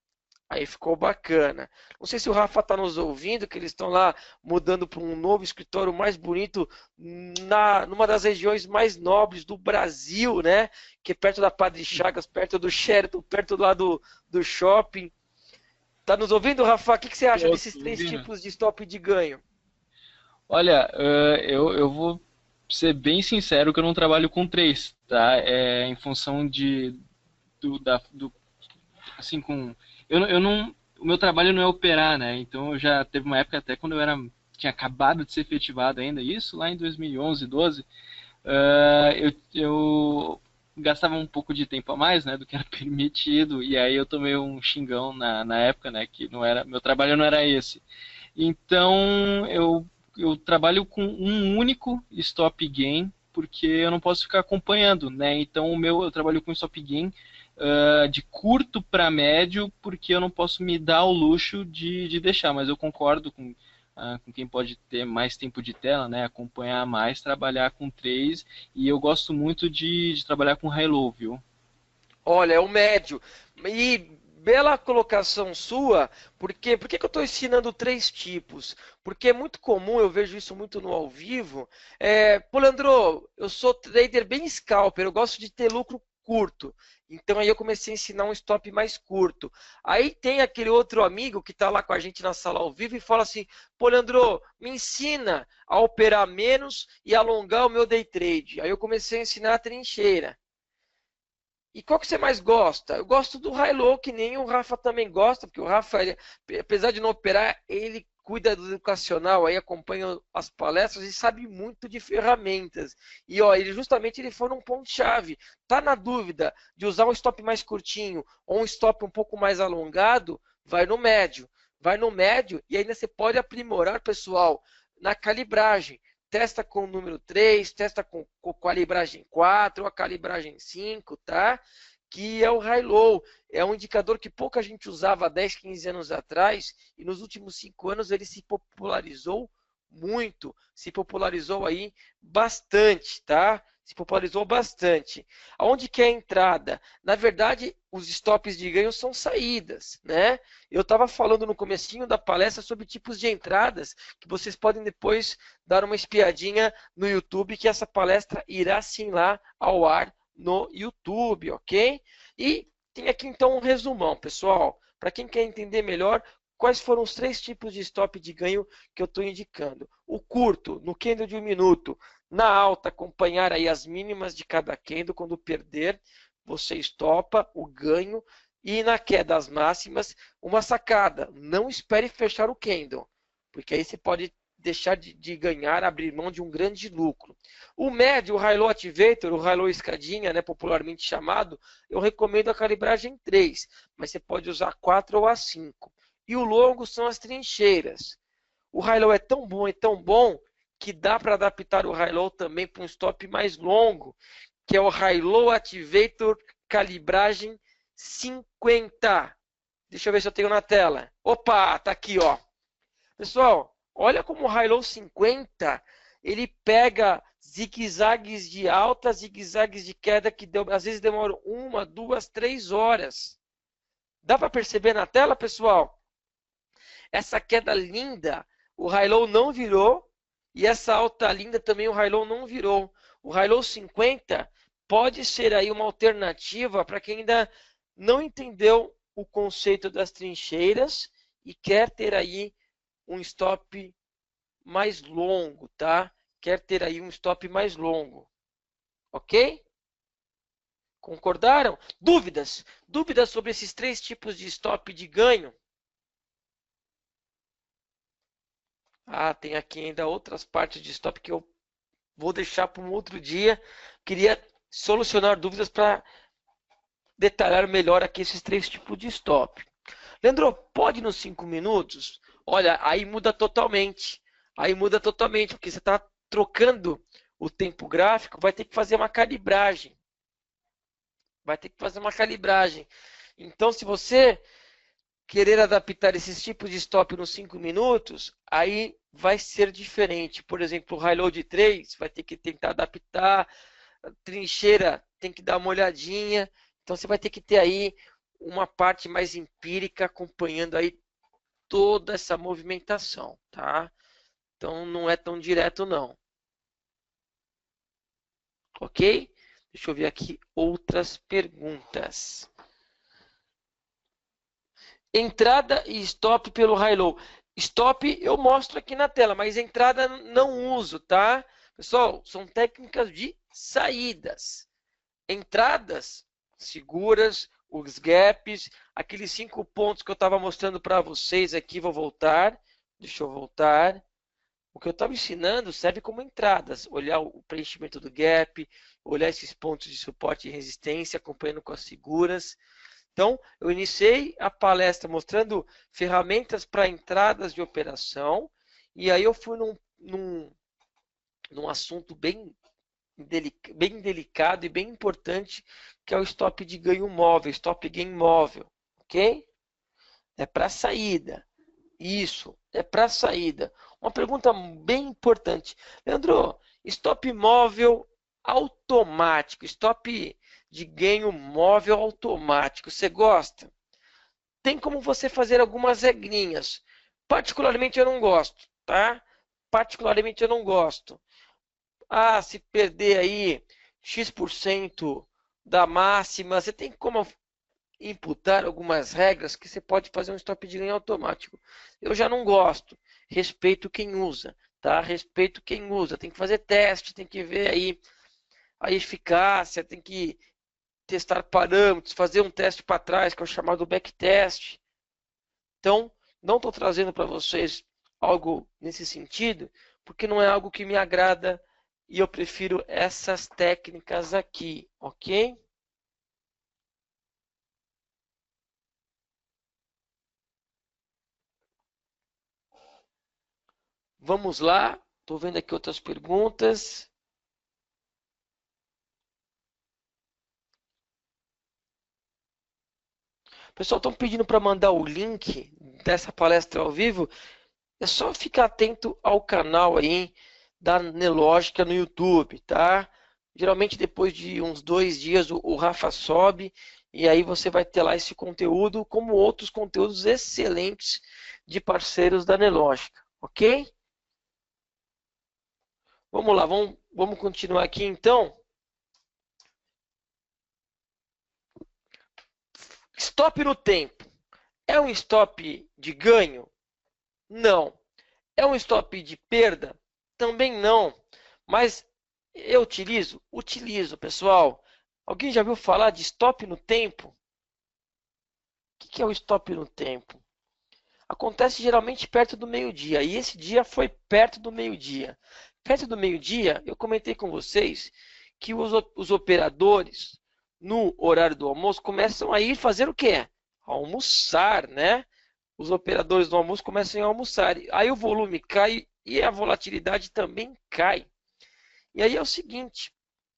Aí ficou bacana. Não sei se o Rafa está nos ouvindo, que eles estão lá mudando para um novo escritório mais bonito numa das regiões mais nobres do Brasil, né? Que é perto da Padre Chagas, perto do Sheraton, perto lá do shopping. Tá nos ouvindo, Rafa? O que você acha desses três tipos de stop de ganho? Olha, eu vou ser bem sincero que eu não trabalho com três, tá? É em função do assim, eu não, o meu trabalho não é operar, né? Então eu já teve uma época até quando tinha acabado de ser efetivado ainda isso, lá em 2011, 12, Eu gastava um pouco de tempo a mais, né, do que era permitido, e aí eu tomei um xingão na época, né, que não era, meu trabalho não era esse. Então eu trabalho com um único stop gain, porque eu não posso ficar acompanhando, né? Então eu trabalho com stop gain de curto para médio, porque eu não posso me dar o luxo de deixar, mas eu concordo com quem pode ter mais tempo de tela, né? Acompanhar mais, trabalhar com três, e eu gosto muito de trabalhar com high-low, viu? Olha, é o médio. E bela colocação sua, porque por que que eu estou ensinando três tipos? Porque é muito comum, eu vejo isso muito no ao vivo. Pô, Leandro, eu sou trader bem scalper, eu gosto de ter lucro curto. Então aí eu comecei a ensinar um stop mais curto. Aí tem aquele outro amigo que está lá com a gente na sala ao vivo e fala assim: Pô, Leandro, me ensina a operar menos e alongar o meu day trade. Aí eu comecei a ensinar a trincheira. E qual que você mais gosta? Eu gosto do high-low, que nem o Rafa também gosta, porque o Rafa, apesar de não operar, ele cuida do educacional, aí acompanha as palestras e sabe muito de ferramentas. E ó, ele foi num ponto-chave. Tá na dúvida de usar um stop mais curtinho ou um stop um pouco mais alongado? Vai no médio. Vai no médio e ainda você pode aprimorar, pessoal, na calibragem. Testa com o número 3, testa com calibragem 4 ou a calibragem 5, tá? Que é o high-low. É um indicador que pouca gente usava há 10, 15 anos atrás e nos últimos 5 anos ele se popularizou muito, se popularizou aí bastante, tá? Se popularizou bastante. Aonde que é a entrada? Na verdade, os stops de ganho são saídas, né? Eu estava falando no comecinho da palestra sobre tipos de entradas, que vocês podem depois dar uma espiadinha no YouTube, que essa palestra irá sim lá ao ar no YouTube, ok? E tem aqui então um resumão, pessoal, para quem quer entender melhor quais foram os três tipos de stop de ganho que eu estou indicando. O curto, no candle de 1 minuto, na alta, acompanhar aí as mínimas de cada candle, quando perder, você estopa o ganho. E na queda das máximas, uma sacada, não espere fechar o candle, porque aí você pode deixar de ganhar, abrir mão de um grande lucro. O médio, o High-Low Activator, o High-Low escadinha, né, popularmente chamado, eu recomendo a calibragem 3, mas você pode usar a 4 ou a 5. E o longo são as trincheiras. O High-Low é tão bom, que dá para adaptar o High-Low também para um stop mais longo, que é o High-Low Activator calibragem 50. Deixa eu ver se eu tenho na tela. Opa, tá aqui, ó. Pessoal, olha como o High-Low 50, ele pega zigue-zagues de alta, zigue-zagues de queda, que às vezes demoram 1, 2, 3 horas. Dá para perceber na tela, pessoal? Essa queda linda, o High-Low não virou, e essa alta linda também o High-Low não virou. O High-Low 50 pode ser aí uma alternativa para quem ainda não entendeu o conceito das trincheiras e quer ter aí um stop mais longo, tá? Quer ter aí um stop mais longo, ok? Concordaram? Dúvidas? Dúvidas sobre esses três tipos de stop de ganho? Ah, tem aqui ainda outras partes de stop que eu vou deixar para um outro dia. Queria solucionar dúvidas para detalhar melhor aqui esses três tipos de stop. Leandro, pode nos 5 minutos? Olha, aí muda totalmente. Aí muda totalmente, porque você está trocando o tempo gráfico, vai ter que fazer uma calibragem. Vai ter que fazer uma calibragem. Então, se você querer adaptar esses tipos de stop nos 5 minutos, aí vai ser diferente. Por exemplo, o high-low de 3 vai ter que tentar adaptar, a trincheira tem que dar uma olhadinha. Então, você vai ter que ter aí uma parte mais empírica acompanhando aí toda essa movimentação, tá? Então não é tão direto não. Ok? Deixa eu ver aqui outras perguntas. Entrada e stop pelo high-low. Stop eu mostro aqui na tela, mas entrada não uso, tá? Pessoal, são técnicas de saídas. Entradas seguras, os gaps, aqueles 5 pontos que eu estava mostrando para vocês aqui, vou voltar. Deixa eu voltar. O que eu estava ensinando serve como entradas, olhar o preenchimento do gap, olhar esses pontos de suporte e resistência, acompanhando com as figuras. Então, eu iniciei a palestra mostrando ferramentas para entradas de operação, e aí eu fui num assunto bem delicado e bem importante, que é o stop de ganho móvel, stop gain móvel, ok? É para saída. Isso, é para saída. Uma pergunta bem importante. Leandro, stop móvel automático, stop de ganho móvel automático, você gosta? Tem como você fazer algumas regrinhas. Particularmente eu não gosto, tá? Particularmente eu não gosto. Ah, se perder aí X% da máxima, você tem como imputar algumas regras que você pode fazer um stop de ganho automático. Eu já não gosto. Respeito quem usa, tá? Respeito quem usa. Tem que fazer teste, tem que ver aí a eficácia, tem que testar parâmetros, fazer um teste para trás, que é o chamado backtest. Então, não estou trazendo para vocês algo nesse sentido, porque não é algo que me agrada e eu prefiro essas técnicas aqui, ok? Vamos lá, estou vendo aqui outras perguntas. Pessoal, estão pedindo para mandar o link dessa palestra ao vivo. É só ficar atento ao canal aí da Nelógica no YouTube, tá? Geralmente depois de uns 2 dias o Rafa sobe e aí você vai ter lá esse conteúdo, como outros conteúdos excelentes de parceiros da Nelógica, ok? Vamos lá, vamos continuar aqui então. Stop no tempo. É um stop de ganho? Não. É um stop de perda? Também não. Mas eu utilizo? Utilizo, pessoal. Alguém já viu falar de stop no tempo? O que é o stop no tempo? Acontece geralmente perto do meio-dia. E esse dia foi perto do meio-dia. Perto do meio-dia, eu comentei com vocês que os operadores, no horário do almoço, começam a ir fazer o quê? Almoçar, né? Os operadores do almoço começam a almoçar. Aí o volume cai e a volatilidade também cai. E aí é o seguinte,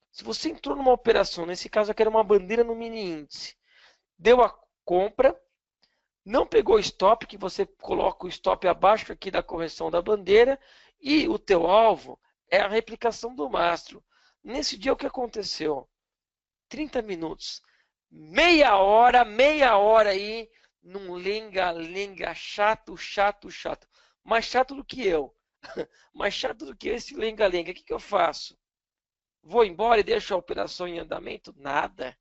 se você entrou numa operação, nesse caso aqui era uma bandeira no mini índice, deu a compra, não pegou stop, que você coloca o stop abaixo aqui da correção da bandeira, e o teu alvo é a replicação do mastro. Nesse dia o que aconteceu? 30 minutos, meia hora aí, num lenga-lenga chato, chato, chato. Mais chato do que eu. Mais chato do que esse lenga-lenga. O que eu faço? Vou embora e deixo a operação em andamento? Nada.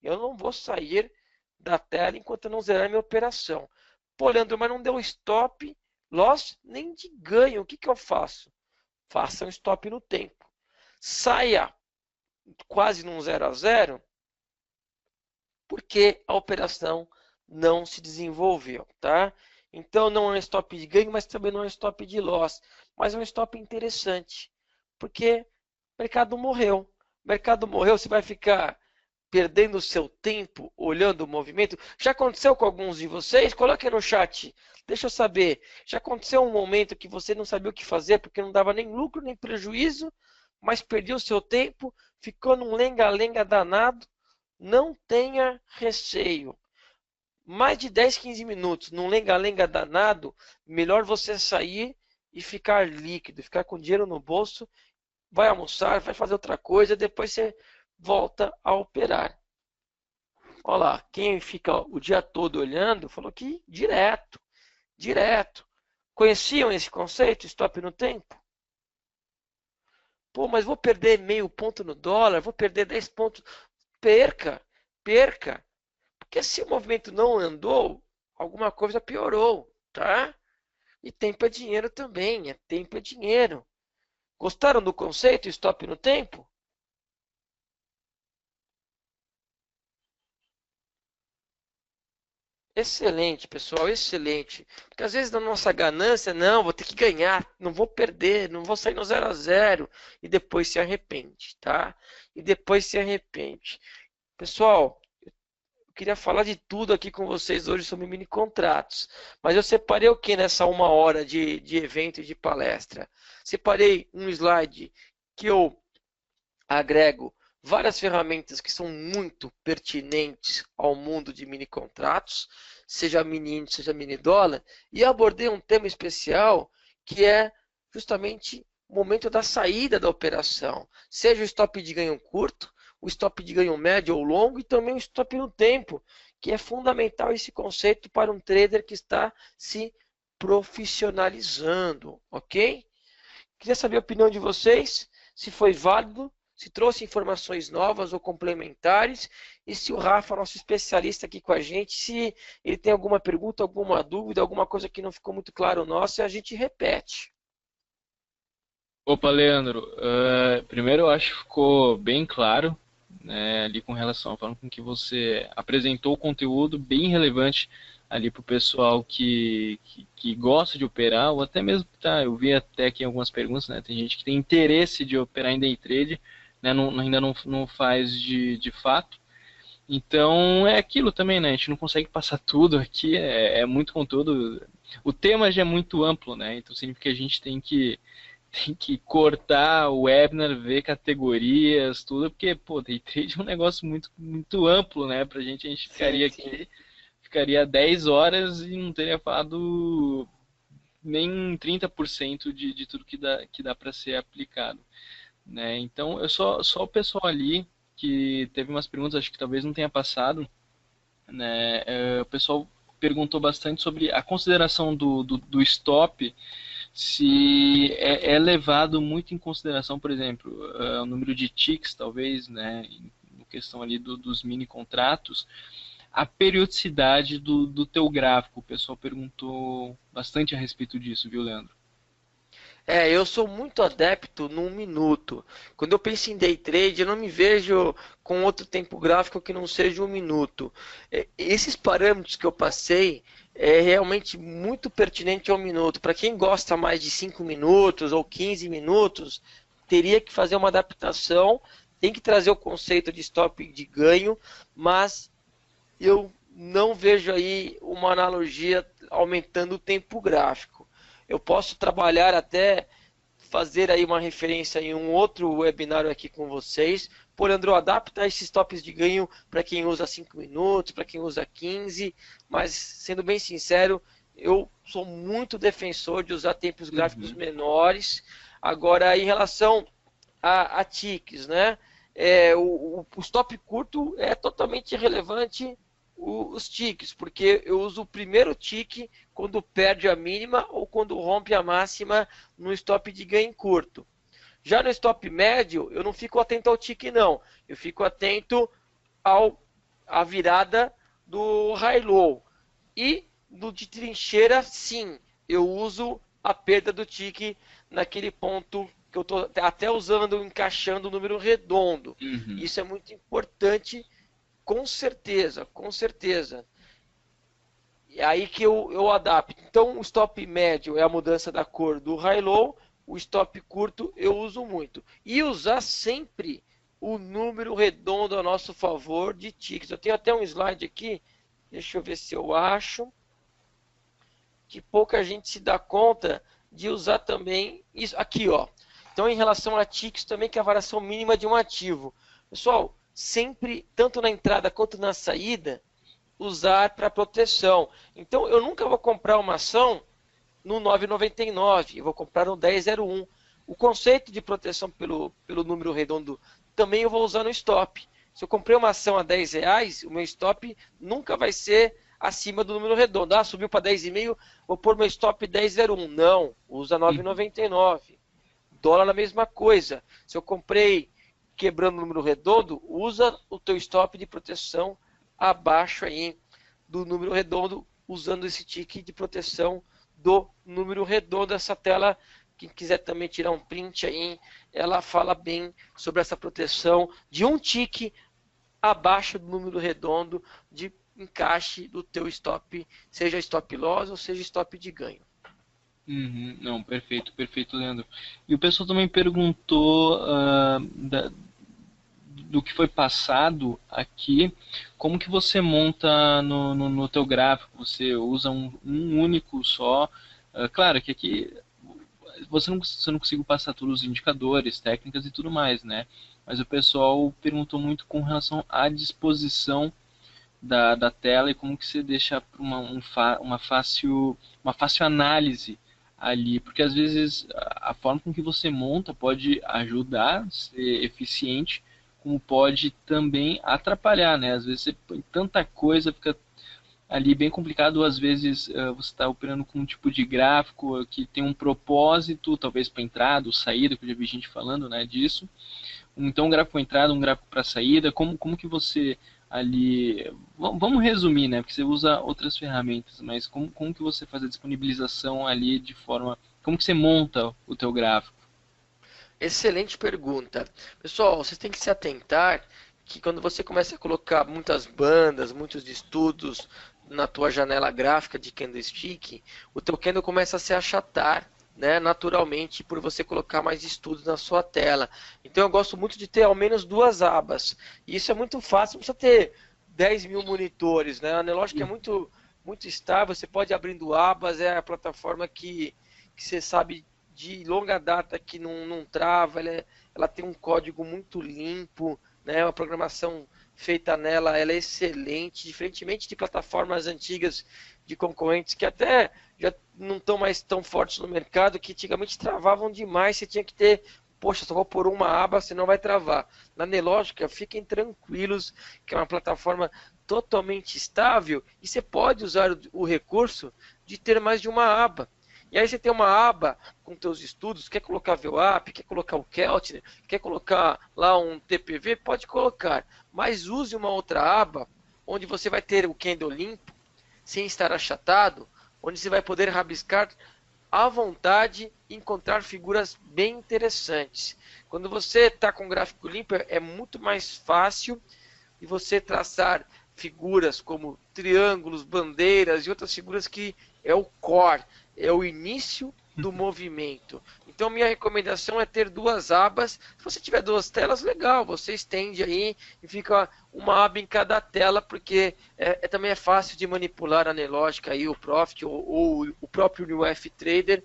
Eu não vou sair da tela enquanto eu não zerar minha operação. Pô, Leandro, mas não deu stop, loss, nem de ganho. O que eu faço? Faça um stop no tempo. Saia quase num 0 a 0, porque a operação não se desenvolveu, tá? Então não é um stop de ganho, mas também não é um stop de loss, mas é um stop interessante, porque o mercado morreu. O mercado morreu, você vai ficar perdendo o seu tempo olhando o movimento. Já aconteceu com alguns de vocês? Coloque no chat. Deixa eu saber. Já aconteceu um momento que você não sabia o que fazer porque não dava nem lucro nem prejuízo, mas perdeu o seu tempo, ficou num lenga-lenga danado? Não tenha receio. Mais de 10, 15 minutos num lenga-lenga danado, melhor você sair e ficar líquido, ficar com dinheiro no bolso, vai almoçar, vai fazer outra coisa, depois você volta a operar. Olha lá, quem fica o dia todo olhando, falou que direto, direto. Conheciam esse conceito, stop no tempo? Pô, mas vou perder meio ponto no dólar, vou perder 10 pontos. Perca, perca. Porque se o movimento não andou, alguma coisa piorou, tá? E tempo é dinheiro também, é tempo é dinheiro. Gostaram do conceito stop no tempo? Excelente, pessoal, excelente. Porque às vezes na nossa ganância, não, vou ter que ganhar, não vou perder, não vou sair no 0-0 e depois se arrepende, tá? E depois se arrepende. Pessoal, eu queria falar de tudo aqui com vocês hoje sobre mini contratos, mas eu separei o que nessa 1 hora de evento e de palestra? Separei um slide que eu agrego várias ferramentas que são muito pertinentes ao mundo de mini contratos, seja mini índice, seja mini dólar, e abordei um tema especial que é justamente o momento da saída da operação, seja o stop de ganho curto, o stop de ganho médio ou longo e também o stop no tempo, que é fundamental esse conceito para um trader que está se profissionalizando, ok? Queria saber a opinião de vocês, se foi válido, se trouxe informações novas ou complementares, e se o Rafa, nosso especialista aqui com a gente, se ele tem alguma pergunta, alguma dúvida, alguma coisa que não ficou muito claro nosso, a gente repete. Opa, Leandro, primeiro eu acho que ficou bem claro, né, ali com relação à forma com que você apresentou o conteúdo bem relevante ali para o pessoal que gosta de operar, ou até mesmo, tá, eu vi até aqui algumas perguntas, né, tem gente que tem interesse de operar em day trade, né, ainda não faz de fato, então é aquilo também, né, a gente não consegue passar tudo aqui, é muito conteúdo, o tema já é muito amplo, né, então significa que a gente tem que cortar o webinar, ver categorias, tudo, porque, pô, day trade é um negócio muito, muito amplo, né? Pra gente, a gente Sim, ficaria sim. aqui, ficaria 10 horas e não teria falado nem 30% de tudo que dá para ser aplicado, né? Então, só o pessoal ali que teve umas perguntas, acho que talvez não tenha passado, né? O pessoal perguntou bastante sobre a consideração do stop, se é levado muito em consideração, por exemplo, o número de ticks, talvez, né, em questão ali dos mini contratos, a periodicidade do teu gráfico. O pessoal perguntou bastante a respeito disso, viu, Leandro? Eu sou muito adepto num minuto. Quando eu penso em day trade, eu não me vejo com outro tempo gráfico que não seja um minuto. Esses parâmetros que eu passei é realmente muito pertinente ao minuto. Para quem gosta mais de 5 minutos ou 15 minutos, teria que fazer uma adaptação, tem que trazer o conceito de stop de ganho, mas eu não vejo aí uma analogia aumentando o tempo gráfico. Eu posso trabalhar até fazer aí uma referência em um outro webinário aqui com vocês. Por André, adapta esses tops de ganho para quem usa 5 minutos, para quem usa 15, mas sendo bem sincero, eu sou muito defensor de usar tempos gráficos Uhum. menores. Agora, em relação a ticks, né? O stop curto é totalmente irrelevante os ticks, porque eu uso o primeiro tique quando perde a mínima ou quando rompe a máxima no stop de ganho curto. Já no stop médio, eu não fico atento ao tique não, eu fico atento à virada do high-low. E no de trincheira, sim, eu uso a perda do tique naquele ponto que eu estou até usando, encaixando o número redondo. Uhum. Isso é muito importante, com certeza, com certeza. É aí que eu adapto. Então, o stop médio é a mudança da cor do high-low, o stop curto eu uso muito. E usar sempre o número redondo a nosso favor de ticks. Eu tenho até um slide aqui, deixa eu ver se eu acho, que pouca gente se dá conta de usar também isso aqui, ó. Então, em relação a ticks também, que é a variação mínima de um ativo. Pessoal, sempre, tanto na entrada quanto na saída, usar para proteção. Então, eu nunca vou comprar uma ação no 9,99, eu vou comprar no 10,01. O conceito de proteção pelo número redondo também eu vou usar no stop. Se eu comprei uma ação a R$ 10, o meu stop nunca vai ser acima do número redondo. Ah, subiu para 10,5, vou pôr meu stop 10,01. Não, usa Uhum. 9,99. Dólar a mesma coisa. Se eu comprei quebrando o número redondo, usa o teu stop de proteção abaixo aí do número redondo, usando esse tique de proteção do número redondo. Essa tela, quem quiser também tirar um print aí, ela fala bem sobre essa proteção de um tique abaixo do número redondo de encaixe do teu stop, seja stop loss ou seja stop de ganho. Uhum. Não, perfeito, perfeito, Leandro. E o pessoal também perguntou do que foi passado aqui, como que você monta no teu gráfico? Você usa um único só? Claro que aqui você não conseguiu passar todos os indicadores, técnicas e tudo mais, né? Mas o pessoal perguntou muito com relação à disposição da tela e como que você deixa uma fácil análise ali, porque às vezes a forma com que você monta pode ajudar a ser eficiente, como pode também atrapalhar, né? Às vezes você põe tanta coisa, fica ali bem complicado, às vezes você está operando com um tipo de gráfico que tem um propósito, talvez para entrada ou saída, que eu já vi gente falando, né, disso. Então, um gráfico para entrada, um gráfico para saída, como que você ali... Vamos resumir, né, porque você usa outras ferramentas, mas como que você faz a disponibilização ali de forma... Como que você monta o teu gráfico? Excelente pergunta. Pessoal, vocês têm que se atentar que quando você começa a colocar muitas bandas, muitos estudos na tua janela gráfica de candlestick, o teu candle começa a se achatar, né, naturalmente por você colocar mais estudos na sua tela. Então eu gosto muito de ter ao menos duas abas. E isso é muito fácil, não precisa ter 10 mil monitores, né? A Nelogic é muito estável, você pode ir abrindo abas, é a plataforma que você sabe de longa data que não trava, ela tem um código muito limpo, né? Uma programação feita nela, ela é excelente, diferentemente de plataformas antigas de concorrentes que até já não estão mais tão fortes no mercado, que antigamente travavam demais, você tinha que ter, poxa, só vou por uma aba, senão vai travar. Na Nelogica, fiquem tranquilos, que é uma plataforma totalmente estável e você pode usar o recurso de ter mais de uma aba. E aí você tem uma aba com teus estudos, quer colocar VWAP, quer colocar o Keltner, quer colocar lá um TPV, pode colocar. Mas use uma outra aba, onde você vai ter o candle limpo, sem estar achatado, onde você vai poder rabiscar à vontade e encontrar figuras bem interessantes. Quando você está com o gráfico limpo, é muito mais fácil de você traçar figuras como triângulos, bandeiras e outras figuras que é o core, é o início do movimento. Então minha recomendação é ter duas abas. Se você tiver duas telas, legal, você estende aí e fica uma aba em cada tela, porque também é fácil de manipular a Nelogic aí, o Profit ou o próprio New F Trader,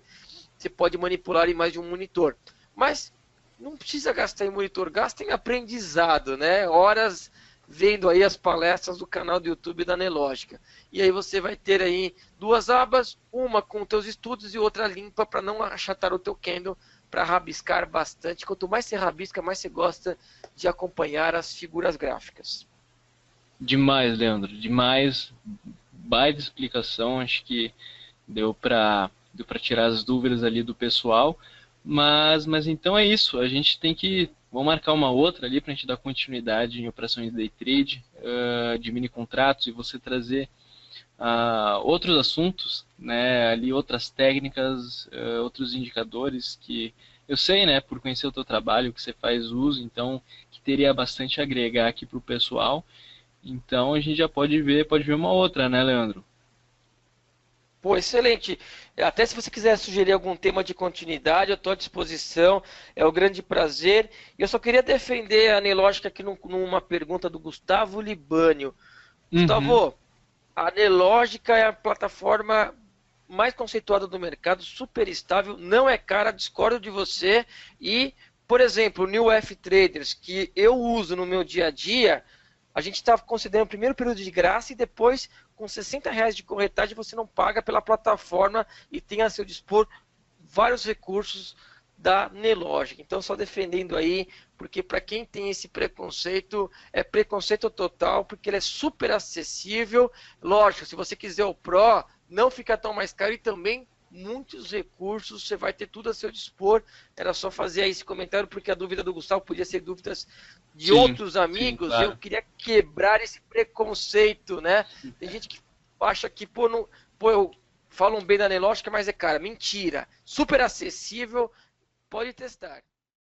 você pode manipular em mais de um monitor. Mas não precisa gastar em monitor, gasta em aprendizado, né? Horas vendo aí as palestras do canal do YouTube da Nelogica. E aí você vai ter aí duas abas, uma com teus estudos e outra limpa para não achatar o teu candle, para rabiscar bastante. Quanto mais você rabisca, mais você gosta de acompanhar as figuras gráficas. Demais, Leandro, demais. Baita explicação, acho que deu para tirar as dúvidas ali do pessoal. Mas então é isso, a gente tem que... Vamos marcar uma outra ali para a gente dar continuidade em operações de day trade, de mini contratos, e você trazer outros assuntos, né, ali outras técnicas, outros indicadores que eu sei, né, por conhecer o teu trabalho, que você faz uso, então que teria bastante a agregar aqui para o pessoal. Então a gente já pode ver uma outra, né, Leandro? Pô, excelente. Até se você quiser sugerir algum tema de continuidade, eu estou à disposição. É um grande prazer. E eu só queria defender a Nelogica aqui numa pergunta do Gustavo Libânio. Uhum. Gustavo, a Nelogica é a plataforma mais conceituada do mercado, super estável, não é cara, discordo de você. E, por exemplo, o New F Traders, que eu uso no meu dia a dia, a gente está considerando o primeiro período de graça e depois, com R$ 60 de corretagem, você não paga pela plataforma e tem a seu dispor vários recursos da Nelogic. Então, só defendendo aí, porque para quem tem esse preconceito, é preconceito total, porque ele é super acessível. Lógico, se você quiser o Pro, não fica tão mais caro e também muitos recursos, você vai ter tudo a seu dispor. Era só fazer aí esse comentário, porque a dúvida do Gustavo podia ser dúvidas de Sim, outros sim, amigos, e eu claro. queria quebrar esse preconceito, né? Tem gente que acha que, pô, não, pô, eu falam bem da Nelogica, mas é cara, mentira. Super acessível, pode testar.